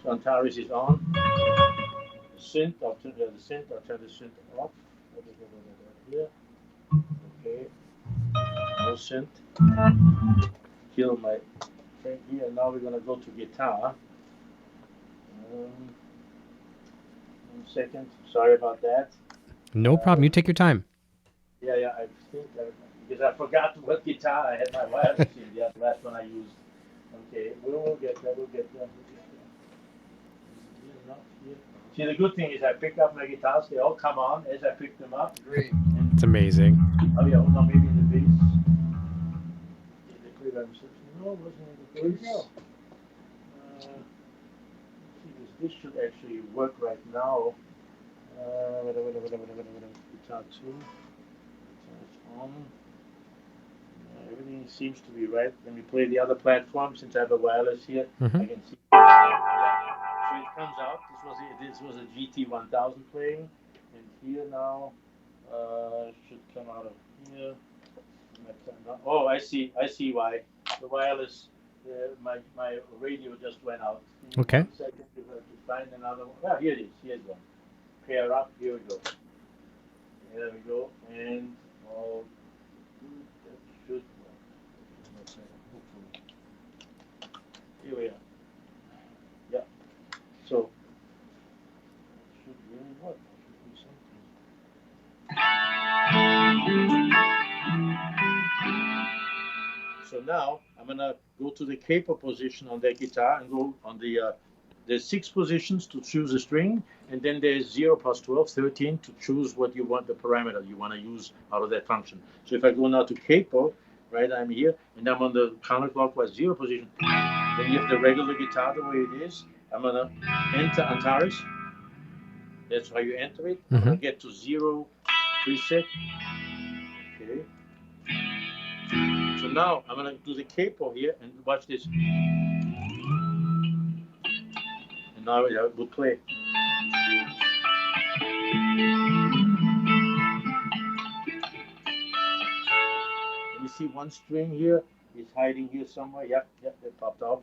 So Antares is on. Synth, I'll turn the synth off. Here. Okay. No synth. Kill my thing here. Now we're gonna go to guitar. 1 second. Sorry about that. No problem. You take your time. Yeah. I think because I forgot what guitar I had my wireless in. Yeah, the last one I used. Okay, we'll get there. See, the good thing is I pick up my guitars. They all come on as I pick them up. Great. It's amazing. Oh yeah, hold on, maybe in the bass. No, it wasn't in the bass. This should actually work right now. Guitar 2. It's on. Everything seems to be right. Let me play the other platform since I have a wireless here. Mm-hmm. I can see. So it comes out. This was a GT1000 playing, and here now should come out of here. Oh, I see why. The wireless, my radio just went out. Okay. 1 second to find another one. Oh, here it is. Here's one. Pair up. Here we go. There we go. And all good. That should work. Hopefully. Here we are. Yeah. So it should really work. Should do something. So now I'm gonna go to the capo position on that guitar and go on the there's 6 positions to choose a string, and then there's 0 plus 12, 13 to choose what you want, the parameter you want to use out of that function. So if I go now to capo, right, I'm here, and I'm on the counterclockwise 0 position. Then you have the regular guitar the way it is. I'm gonna enter Antares. That's how you enter it. I'm gonna get to 0 preset. Okay. So now I'm gonna do the capo here and watch this. And now I will play. And you see one string here is hiding here somewhere. Yep, that popped off.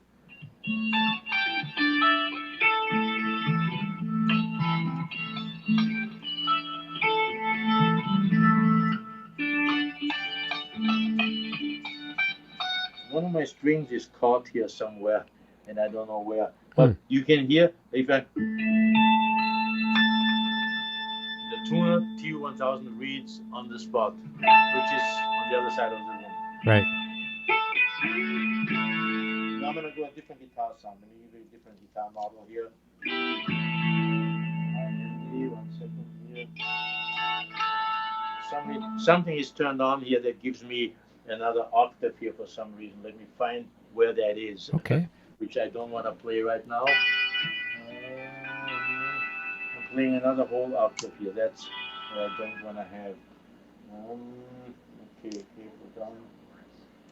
One of my strings is caught here somewhere, and I don't know where. But you can hear if I the tuner TU1000 reads on the spot, which is on the other side of the room. Right. Now I'm gonna do a different guitar sound. Let me give you a different guitar model here. see, 1 second here. Something is turned on here that gives me another octave here for some reason. Let me find where that is. Okay. Which I don't want to play right now. I'm playing another whole octave here. That's what I don't want to have. Okay, we're done.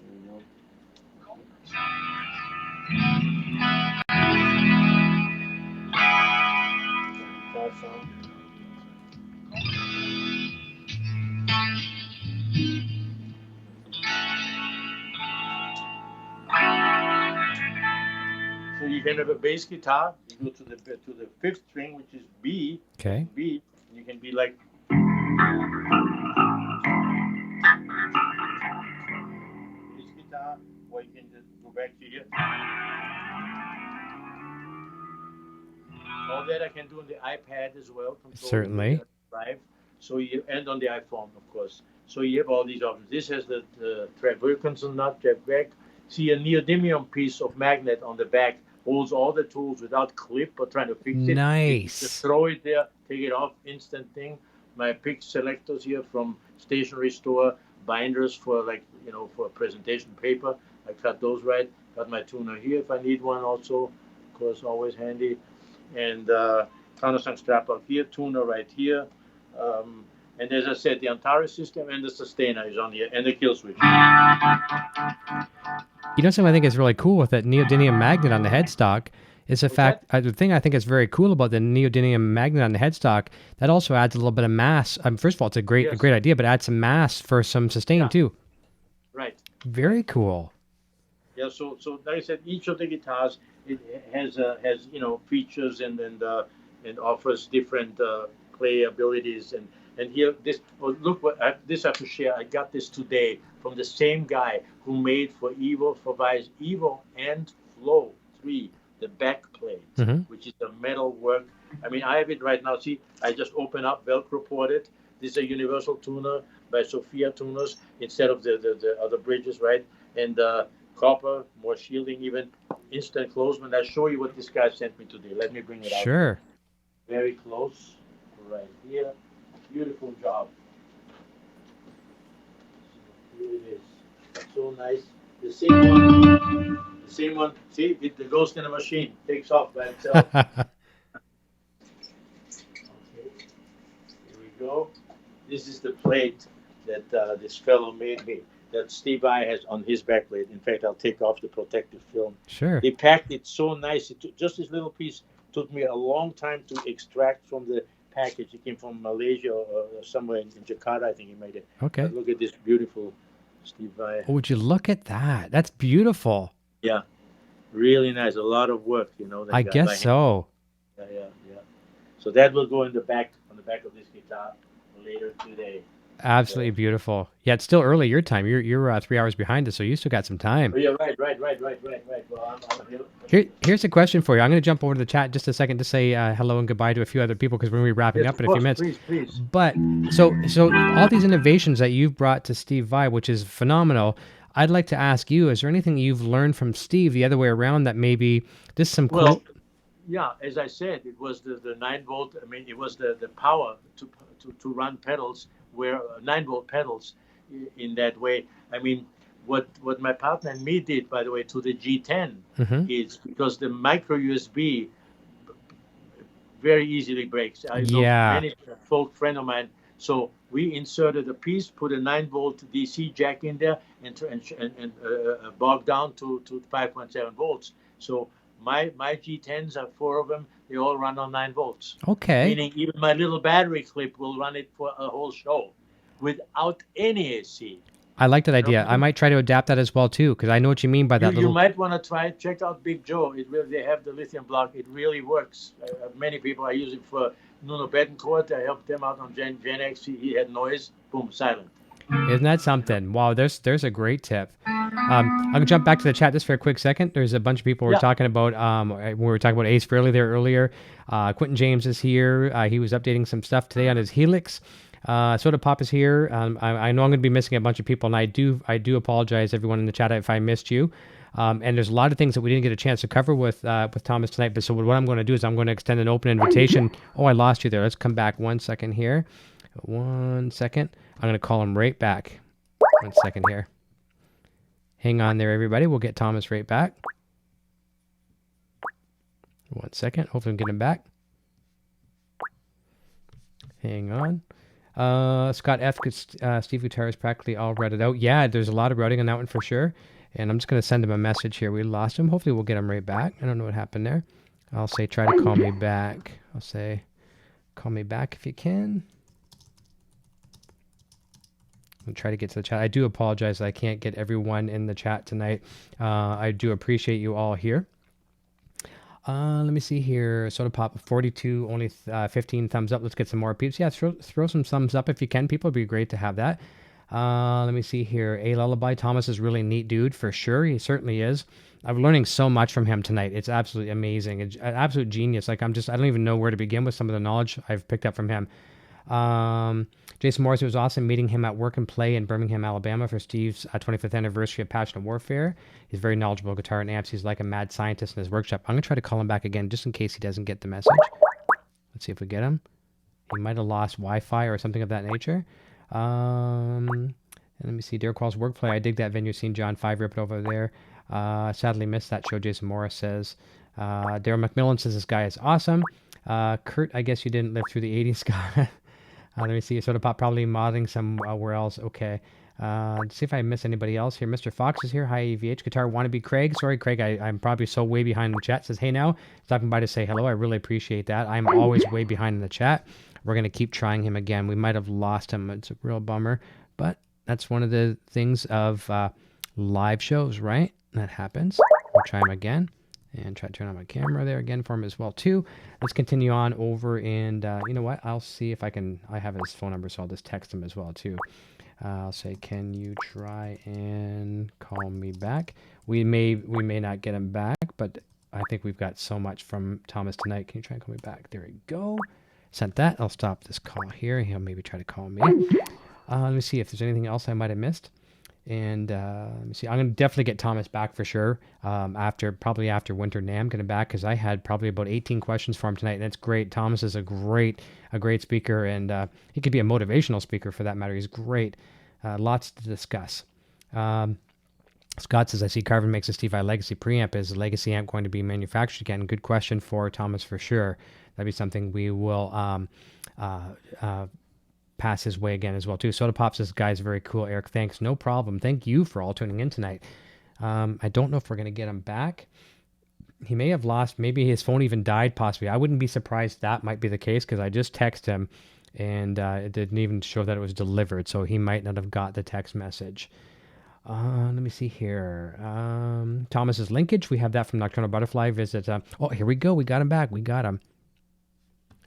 There we go. Guitar sound. So you can have a bass guitar. You go to the fifth string, which is B. Okay. B. You can be like. Bass guitar, or you can just go back to here. All that I can do on the iPad as well. Certainly. Live. So and on the iPhone, of course. So you have all these options. This has the Wilkinson nut, Jeff Beck. See a neodymium piece of magnet on the back holds all the tools without clip or trying to fix it. Nice. Just throw it there, take it off, instant thing. My pick selectors here from stationery store, binders for for presentation paper. I cut those right. Got my tuner here if I need one also. Of course, always handy. And countersunk strap up here, tuner right here. And as I said, the Antares system and the sustainer is on here, and the kill switch. You know something I think is really cool with that neodymium magnet on the headstock is the fact, the thing I think is very cool about the neodymium magnet on the headstock, that also adds a little bit of mass. First of all, it's a great idea, but adds some mass for some sustain too. Right. Very cool. Yeah, so like I said, each of the guitars it has features and offers different play abilities and here look what this I have to share. I got this today from the same guy who made for Vi's Evo and Flow 3 the back plate, which is the metal work. I mean, I have it right now. See, I just open up, Velcro ported. This is a universal tuner by Sophia Tuners instead of the other bridges, right? And copper, more shielding, even instant closement. I'll show you what this guy sent me today. Let me bring it out. Sure. Very close, right here. Beautiful job. Here it is. So nice. The same one. See, the ghost in the machine takes off by itself. Okay. Here we go. This is the plate that this fellow made me. That Steve Vai has on his back plate. In fact, I'll take off the protective film. Sure. They packed it so nice. Just this little piece took me a long time to extract from the package. It came from Malaysia or somewhere in Jakarta, I think he made it. Okay. But look at this beautiful Steve Vai. Oh, would you look at that? That's beautiful. Yeah. Really nice. A lot of work, I guess so. Yeah. So that will go in the back, on the back of this guitar later today. Absolutely beautiful. Yeah, it's still early your time. You're 3 hours behind us, so you still got some time. Oh, yeah, right. Well, I'm Here's a question for you. I'm going to jump over to the chat just a second to say hello and goodbye to a few other people because we're going to be wrapping up in a few minutes. Please. But so all these innovations that you've brought to Steve Vai, which is phenomenal, I'd like to ask you, is there anything you've learned from Steve the other way around that maybe this is some cool... Well, yeah, as I said, it was the 9-volt. I mean, it was the power to run pedals, where 9-volt pedals in that way. I mean, what my partner and me did, by the way, to the G10 is because the micro USB very easily breaks. I know many folk friend of mine. So we inserted a piece, put a 9-volt DC jack in there, and bogged down to 5.7 volts. So my G10s are 4 of them. They all run on 9 volts. Okay. Meaning even my little battery clip will run it for a whole show without any AC. I like that idea. I might try to adapt that as well too, because I know what you mean by that. You might want to try it. Check out Big Joe. They have the lithium block. It really works. Many people, I use it for Nuno Betancourt. I helped him out on Gen X. He had noise. Boom, silent. Isn't that something? Wow, there's a great tip. I'm gonna jump back to the chat just for a quick second. There's a bunch of people we're talking about. We were talking about Ace Frehley there earlier. Quentin James is here. He was updating some stuff today on his Helix. Soda Pop is here. I know I'm going to be missing a bunch of people, and I do apologize, everyone in the chat, if I missed you. And there's a lot of things that we didn't get a chance to cover with Thomas tonight. But so what I'm going to do is I'm going to extend an open invitation. Oh, I lost you there. Let's come back 1 second here. 1 second. I'm going to call him right back. 1 second here. Hang on there, everybody. We'll get Thomas right back. 1 second. Hopefully we can get him back. Hang on. Scott F. Steve Guitarist practically all read it out. Yeah, there's a lot of routing on that one for sure. And I'm just going to send him a message here. We lost him. Hopefully we'll get him right back. I don't know what happened there. I'll say try to call me back. I'll say call me back if you can. I'll try to get to the chat. I do apologize. I can't get everyone in the chat tonight. I do appreciate you all here. Let me see here. Soda Pop 42, only 15 thumbs up. Let's get some more peeps. Yeah, throw some thumbs up if you can. People, it'd be great to have that. Let me see here. A Lullaby. Thomas is really neat dude for sure. He certainly is. I'm learning so much from him tonight. It's absolutely amazing. It's an absolute genius. Like I don't even know where to begin with some of the knowledge I've picked up from him. Jason Morris, it was awesome meeting him at Work and Play in Birmingham, Alabama for Steve's 25th anniversary of Passionate Warfare. He's very knowledgeable guitar and amps. He's like a mad scientist in his workshop. I'm going to try to call him back again just in case he doesn't get the message. Let's see if we get him. He might have lost Wi-Fi or something of that nature. And let me see. Derek Quall's Workplay. I dig that venue scene. John 5 ripped over there. Sadly missed that show, Jason Morris says. Daryl McMillan says this guy is awesome. Kurt, I guess you didn't live through the 80s, Scott. Let me see. Soda Pop probably modding somewhere else. Okay. Let's see if I miss anybody else here. Mr. Fox is here. Hi, EVH Guitar. Wannabe Craig. Sorry, Craig. I'm probably so way behind in the chat. Says, hey now. Stopping by to say hello. I really appreciate that. I'm always way behind in the chat. We're going to keep trying him again. We might have lost him. It's a real bummer. But that's one of the things of live shows, right? That happens. We'll try him again. And try to turn on my camera there again for him as well, too. Let's continue on over, and you know what? I'll see if I can. I have his phone number, so I'll just text him as well, too. I'll say, can you try and call me back? We may not get him back, but I think we've got so much from Thomas tonight. Can you try and call me back? There we go. Sent that. I'll stop this call here. He'll maybe try to call me. Let me see if there's anything else I might have missed. And let me see. I'm going to definitely get Thomas back for sure. Probably after Winter NAMM getting back, because I had probably about 18 questions for him tonight, and that's great. Thomas is a great speaker, and he could be a motivational speaker for that matter. He's great. Lots to discuss. Scott says, I see Carvin makes a Steve Vai Legacy preamp. Is the Legacy amp going to be manufactured again? Good question for Thomas for sure. That'd be something we will pass his way again as well too. Soda Pop says, guys, very cool. Eric, thanks. No problem. Thank you for all tuning in tonight. I don't know if we're going to get him back. He may have lost. Maybe his phone even died possibly. I wouldn't be surprised that might be the case, because I just texted him and it didn't even show that it was delivered. So he might not have got the text message. Let me see here. Thomas's linkage. We have that from Nocturnal Butterfly visit. Oh, here we go. We got him back. We got him.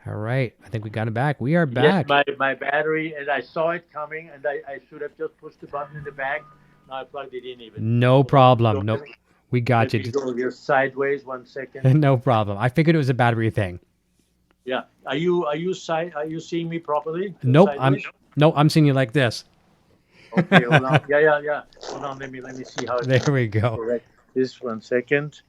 All right. I think we got him back. We are back. Yes, my battery, and I saw it coming, and I should have just pushed the button in the back. Now I plugged it in even. No problem. No, we got you. Go here sideways 1 second. No problem. I figured it was a battery thing. Yeah. Are you seeing me properly? Nope. Sideways? I'm seeing you like this. Okay. Hold on. Yeah. Hold on. Let me see how. There we go. Correct. This 1 second.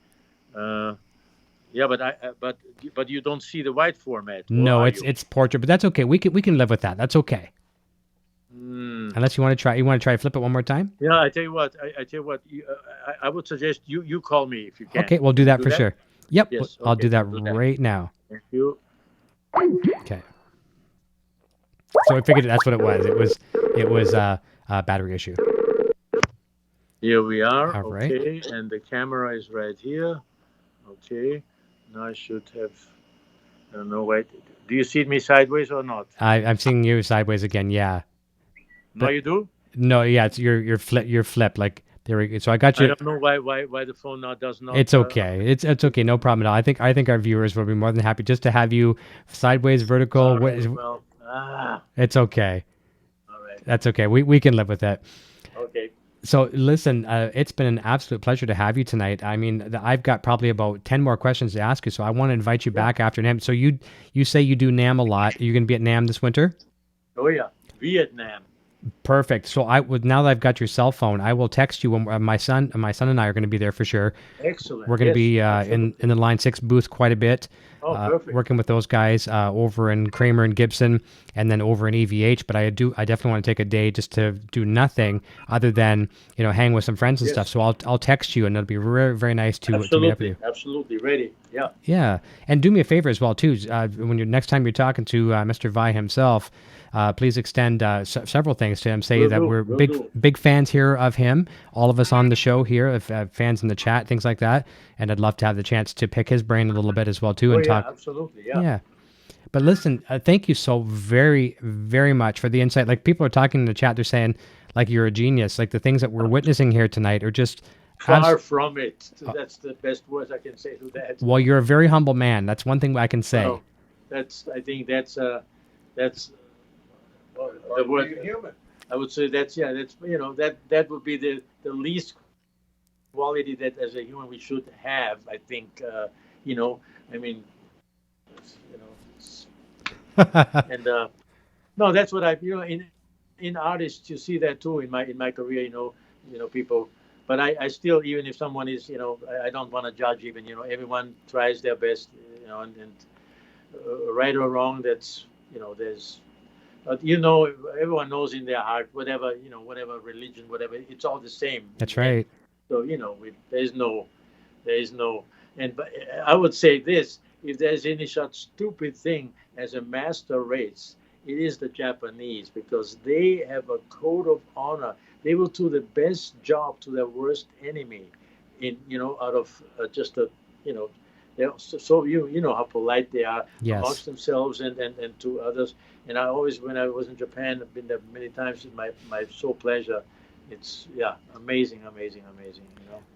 Yeah, but you don't see the white format. No, it's portrait, but that's okay. We can live with that. That's okay. Unless you want to try flip it one more time. Yeah, I tell you what. I would suggest you call me if you can. Okay, we'll do that for sure. Yep, yes, I'll do that right now. Thank you. Okay. So I figured that's what it was. It was a battery issue. Here we are. All right. Okay, and the camera is right here. Okay. Now I should have. I don't know. Wait. Do you see me sideways or not? I'm seeing you sideways again. Yeah. No, you do. No, yeah. It's your flip. Like there we go. So I got you. I don't know why the phone now does not. It's okay. It's okay. No problem at all. I think our viewers will be more than happy just to have you sideways, vertical. Well, it's okay. All right. That's okay. We can live with that. Okay. So listen, it's been an absolute pleasure to have you tonight. I mean, I've got probably about 10 more questions to ask you, so I want to invite you back after NAMM. So you say you do NAMM a lot. Are you going to be at NAMM this winter? Oh yeah, Vietnam. Perfect. So I would, now that I've got your cell phone, I will text you when my son and I are going to be there for sure. Excellent. We're going to Yes, be in the Line 6 booth quite a bit. Oh, perfect. Working with those guys over in Kramer and Gibson, and then over in EVH. But I definitely want to take a day just to do nothing other than hang with some friends and stuff. So I'll text you, and it'll be very, very nice to meet up with you. Absolutely ready. Yeah. Yeah, and do me a favor as well too. When next time you're talking to Mr. Vai himself, please extend several things to him. Say that we're big fans here of him. All of us on the show here, fans in the chat, things like that. And I'd love to have the chance to pick his brain a little bit as well too, and talk. Absolutely, yeah. Yeah. But listen, thank you so very, very much for the insight. Like, people are talking in the chat, they're saying like you're a genius. Like, the things that we're witnessing here tonight are just far from it. That's the best words I can say to that. Well, you're a very humble man. That's one thing I can say. Well, I think that's the word. Human. I would say that would be the least quality that as a human we should have. I think I mean, and no, that's what in artists you see that too in my career. People. But I still, even if someone is, I don't want to judge even, everyone tries their best, and right or wrong, that's, there's, but everyone knows in their heart, whatever religion, whatever, it's all the same. That's right. So, there's no, but I would say this, if there's any such stupid thing as a master race, it is the Japanese, because they have a code of honor. They will do the best job to their worst enemy, out of just they're so how polite they are amongst themselves and to others. And I always, when I was in Japan, I've been there many times. It's my sole pleasure. It's amazing.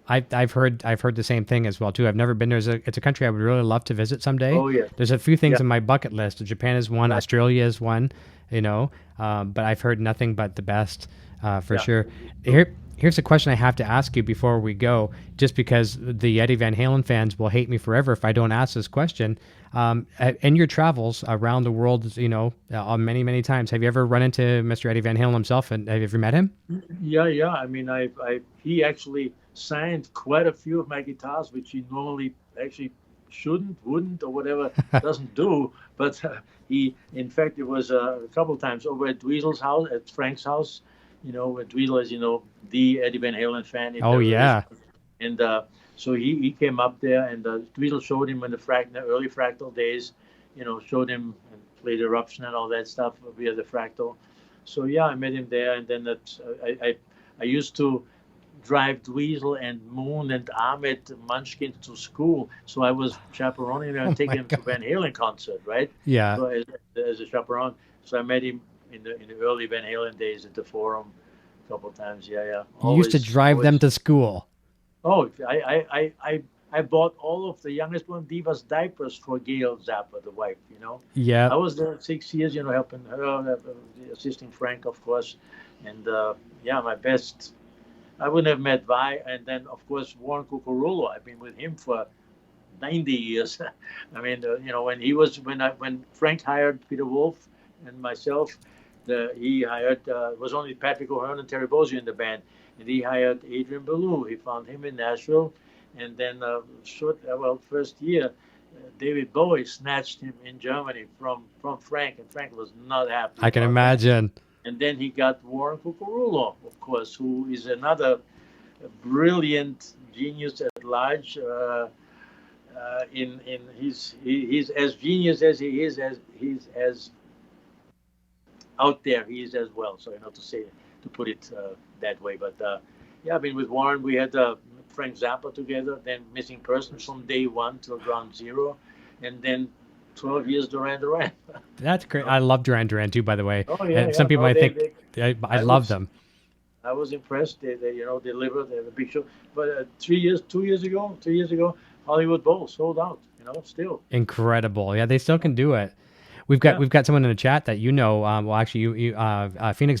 I've heard the same thing as well too. I've never been there. It's a country I would really love to visit someday. Oh yeah. There's a few things on my bucket list. Japan is one. Right. Australia is one. But I've heard nothing but the best for sure. Here's a question I have to ask you before we go, just because the Eddie Van Halen fans will hate me forever if I don't ask this question. In your travels around the world, many, many times, have you ever run into Mr. Eddie Van Halen himself, and have you ever met him? Yeah. I mean, he actually signed quite a few of my guitars, which he normally actually wouldn't, or whatever, doesn't do. But he, in fact, it was a couple of times over at Dweezil's house, at Frank's house. Dweezil is, the Eddie Van Halen fan. Oh, yeah. And so he came up there, and Dweezil showed him in the early Fractal days, showed him and played Eruption and all that stuff via the Fractal. So, yeah, I met him there, and then I used to drive Dweezil and Moon and Ahmed Munchkin to school. So I was chaperoning them and taking him to Van Halen concert, right? Yeah. So as a chaperone. So I met him in the early Van Halen days at the Forum a couple of times. Yeah. You used to drive them to school. Oh, I bought all of the youngest one Diva's diapers for Gail Zappa, the wife. Yeah. I was there 6 years, helping her, assisting Frank, of course, and my best. I wouldn't have met Vai, and then of course Warren Cucurullo. I've been with him for 90 years. I mean, when Frank hired Peter Wolf and myself, he hired was only Patrick O'Hearn and Terry Bozzio in the band, and he hired Adrian Belew. He found him in Nashville, and then first year, David Bowie snatched him in Germany from Frank, and Frank was not happy. I can imagine. And then he got Warren Cucurullo, of course, who is another brilliant genius at large. He's as genius as he is, he's as out there he is as well. So to put it that way. But I've been with Warren. We had Frank Zappa together, then Missing Persons from day one till ground zero, and then 12 years Duran Duran. That's great. I love Duran Duran too, by the way. Oh, yeah. Some people I love them. I was impressed. They delivered. They have a big show. But 2 years ago, Hollywood Bowl sold out. Still incredible. Yeah, they still can do it. We've got someone in the chat that Phoenix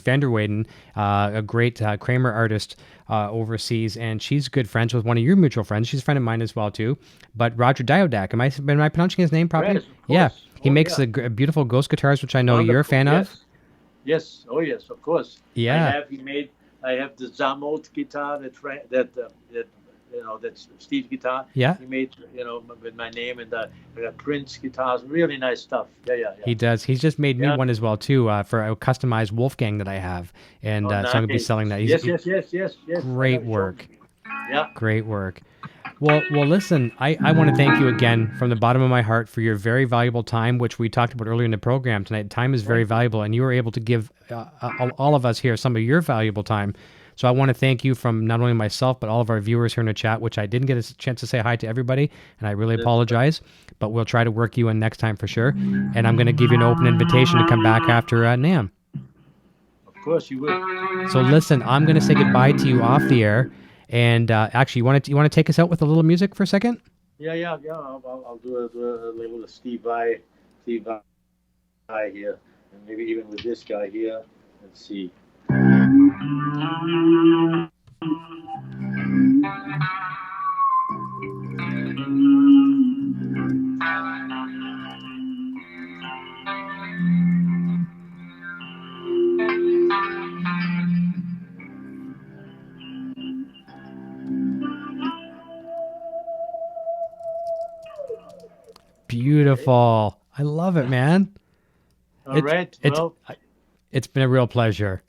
Vanderweyden, a great Kramer artist overseas, and she's good friends with one of your mutual friends. She's a friend of mine as well too. But Roger Diodak, am I pronouncing his name properly? Yes, yeah, he makes a beautiful ghost guitars, which I know you're a fan of. Yes. Oh, yes. Of course. Yeah. I have the Zammot guitar that that's Steve's guitar. Yeah. He made with my name, and I got Prince guitars. Really nice stuff. Yeah. Yeah. Yeah. He does. He's just made me Yeah. one as well too, for a customized Wolfgang that I have, and Oh, so I'm gonna be nice. selling that. Yes. Yes. Great work. Yeah. Great work. Well, listen, I want to thank you again from the bottom of my heart for your very valuable time, which we talked about earlier in the program tonight. Time is very valuable, and you were able to give all of us here some of your valuable time. So I want to thank you from not only myself, but all of our viewers here in the chat, which I didn't get a chance to say hi to everybody, and I really apologize, but we'll try to work you in next time for sure. And I'm going to give you an open invitation to come back after NAMM. Of course you will. So listen, I'm going to say goodbye to you off the air. And actually, you want to take us out with a little music for a second? Yeah. I'll do a little Steve Vai here, and maybe even with this guy here. Let's see. Beautiful. I love it, man. All right. Well, it's been a real pleasure.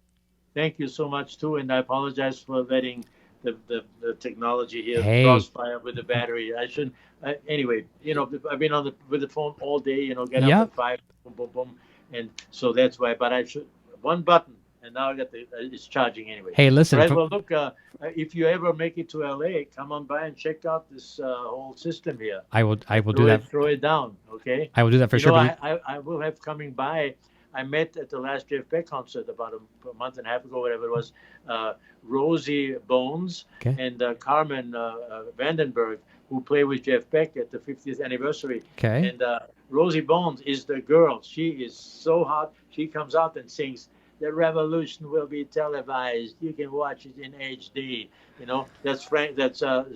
Thank you so much too, and I apologize for letting the technology here Hey. crossfire with the battery. I shouldn't. Anyway, I've been with the phone all day. Get up at 5, boom, boom, boom, and so that's why. But I should one button, and now I got it's charging anyway. Hey, listen. Right. Well, look. If you ever make it to LA, come on by and check out this whole system here. I will do that. Throw it down, okay? I will do that for sure. I will have coming by. I met at the last Jeff Beck concert about a month and a half ago, whatever it was, Rosie Bones and Carmen Vandenberg, who played with Jeff Beck at the 50th anniversary. Okay. And Rosie Bones is the girl. She is so hot. She comes out and sings, "The revolution will be televised. You can watch it in HD." That's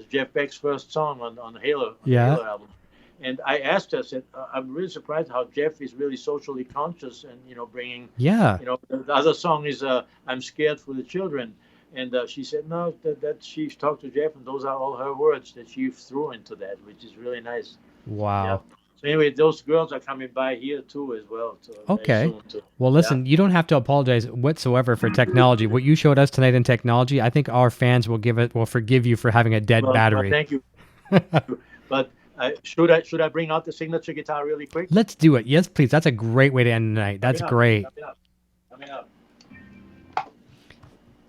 Jeff Beck's first song on the Halo album. And I asked her, I said, I'm really surprised how Jeff is really socially conscious and, bringing, the other song is I'm Scared for the Children. And she said, no, that she's talked to Jeff, and those are all her words that she threw into that, which is really nice. Wow. Yeah. So anyway, those girls are coming by here too as well. Okay. Well, listen, you don't have to apologize whatsoever for technology. What you showed us tonight in technology, I think our fans will forgive you for having a dead battery. Thank you. But should I bring out the signature guitar really quick? Let's do it. Yes, please. That's a great way to end the night. That's great. Coming up.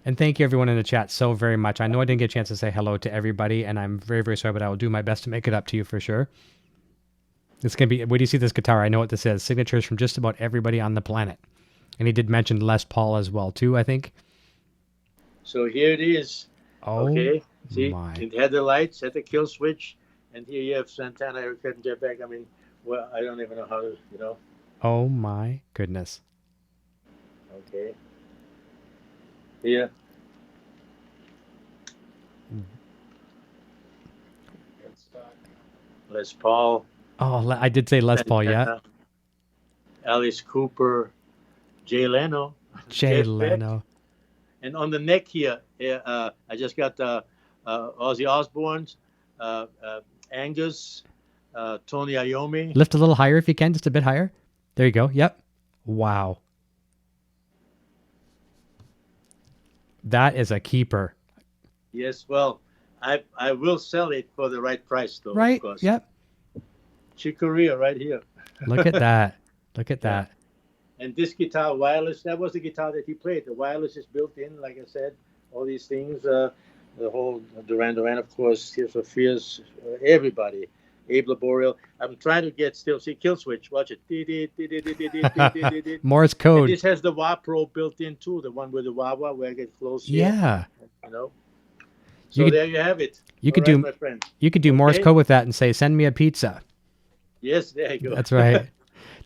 And thank you, everyone in the chat, so very much. I know I didn't get a chance to say hello to everybody, and I'm very, very sorry, but I will do my best to make it up to you for sure. It's going to be, when you see this guitar, I know what this is. Signatures from just about everybody on the planet. And he did mention Les Paul as well, too, I think. So here it is. Oh, okay. See, my. It had the lights, had the kill switch, and here you have Santana. You couldn't get back. I mean, well, I don't even know how to, Oh, my goodness. Okay. Here. Les Paul. Oh, I did say Les Paul, yeah. Alice Cooper, Jay Leno. Jay Leno. And on the neck here, I just got Ozzy Osbourne's, Angus, Tony Iommi. Lift a little higher if you can, just a bit higher. There you go. Yep. Wow. That is a keeper. Yes, well, I will sell it for the right price, though. Right. Of course. Yep. Chick Corea right here. Look at that. Look at that. And this guitar, wireless, that was the guitar that he played. The wireless is built in, like I said, all these things. The whole Duran Duran, of course, Tears for Fears, everybody. Abe Laboriel. I'm trying to get still. See, kill switch. Watch it. Morse code. And this has the wah pro built in too. The one with the wah wah where I get close. Yeah. So there you have it. You could my friend. You could do Morse code with that and say, "Send me a pizza." Yes, there you go. That's right.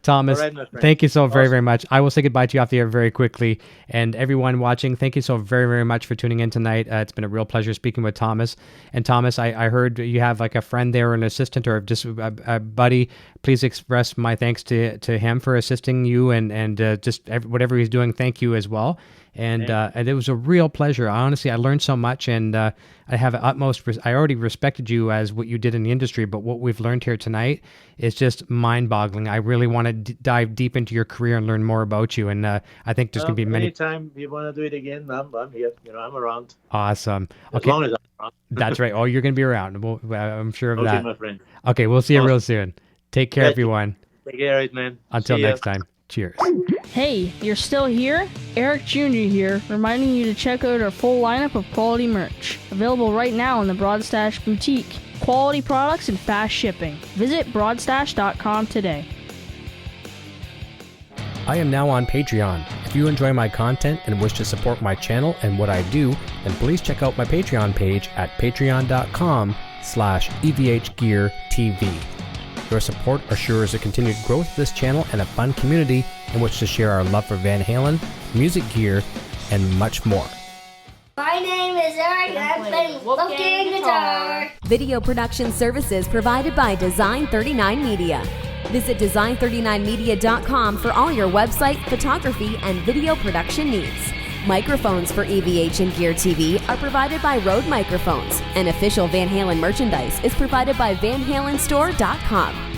Thomas, All right, my friend. thank you so very, Awesome. very much. I will say goodbye to you off the air very quickly. And everyone watching, thank you so very, very much for tuning in tonight. It's been a real pleasure speaking with Thomas. And Thomas, I heard you have like a friend there, an assistant, or just a buddy. Please express my thanks to him for assisting you and just whatever he's doing. Thank you as well. And it was a real pleasure. Honestly, I learned so much, and I have utmost. I already respected you as what you did in the industry, but what we've learned here tonight is just mind-boggling. I really want to dive deep into your career and learn more about you. And I think there's going to be many. Anytime you want to do it again, I'm here. I'm around. Awesome. As Okay, long as I'm around. that's right. Oh, you're going to be around. I'm sure of Okay, that. my friend. Okay, we'll see you real soon. Take care, Thank you. everyone. Take care, man. Until See ya. next time. Cheers. Hey, you're still here? Eric Jr. here, reminding you to check out our full lineup of quality merch. Available right now in the Broadstash Boutique. Quality products and fast shipping. Visit broadstash.com today. I am now on Patreon. If you enjoy my content and wish to support my channel and what I do, then please check out my Patreon page at patreon.com/evhgeartv. Your support assures the continued growth of this channel and a fun community in which to share our love for Van Halen, music gear, and much more. My name is Eric and I'm playing Wolfgang guitar. Video production services provided by Design 39 Media. Visit design39media.com for all your website, photography, and video production needs. Microphones for EVH and Gear TV are provided by Rode Microphones, and official Van Halen merchandise is provided by VanHalenStore.com.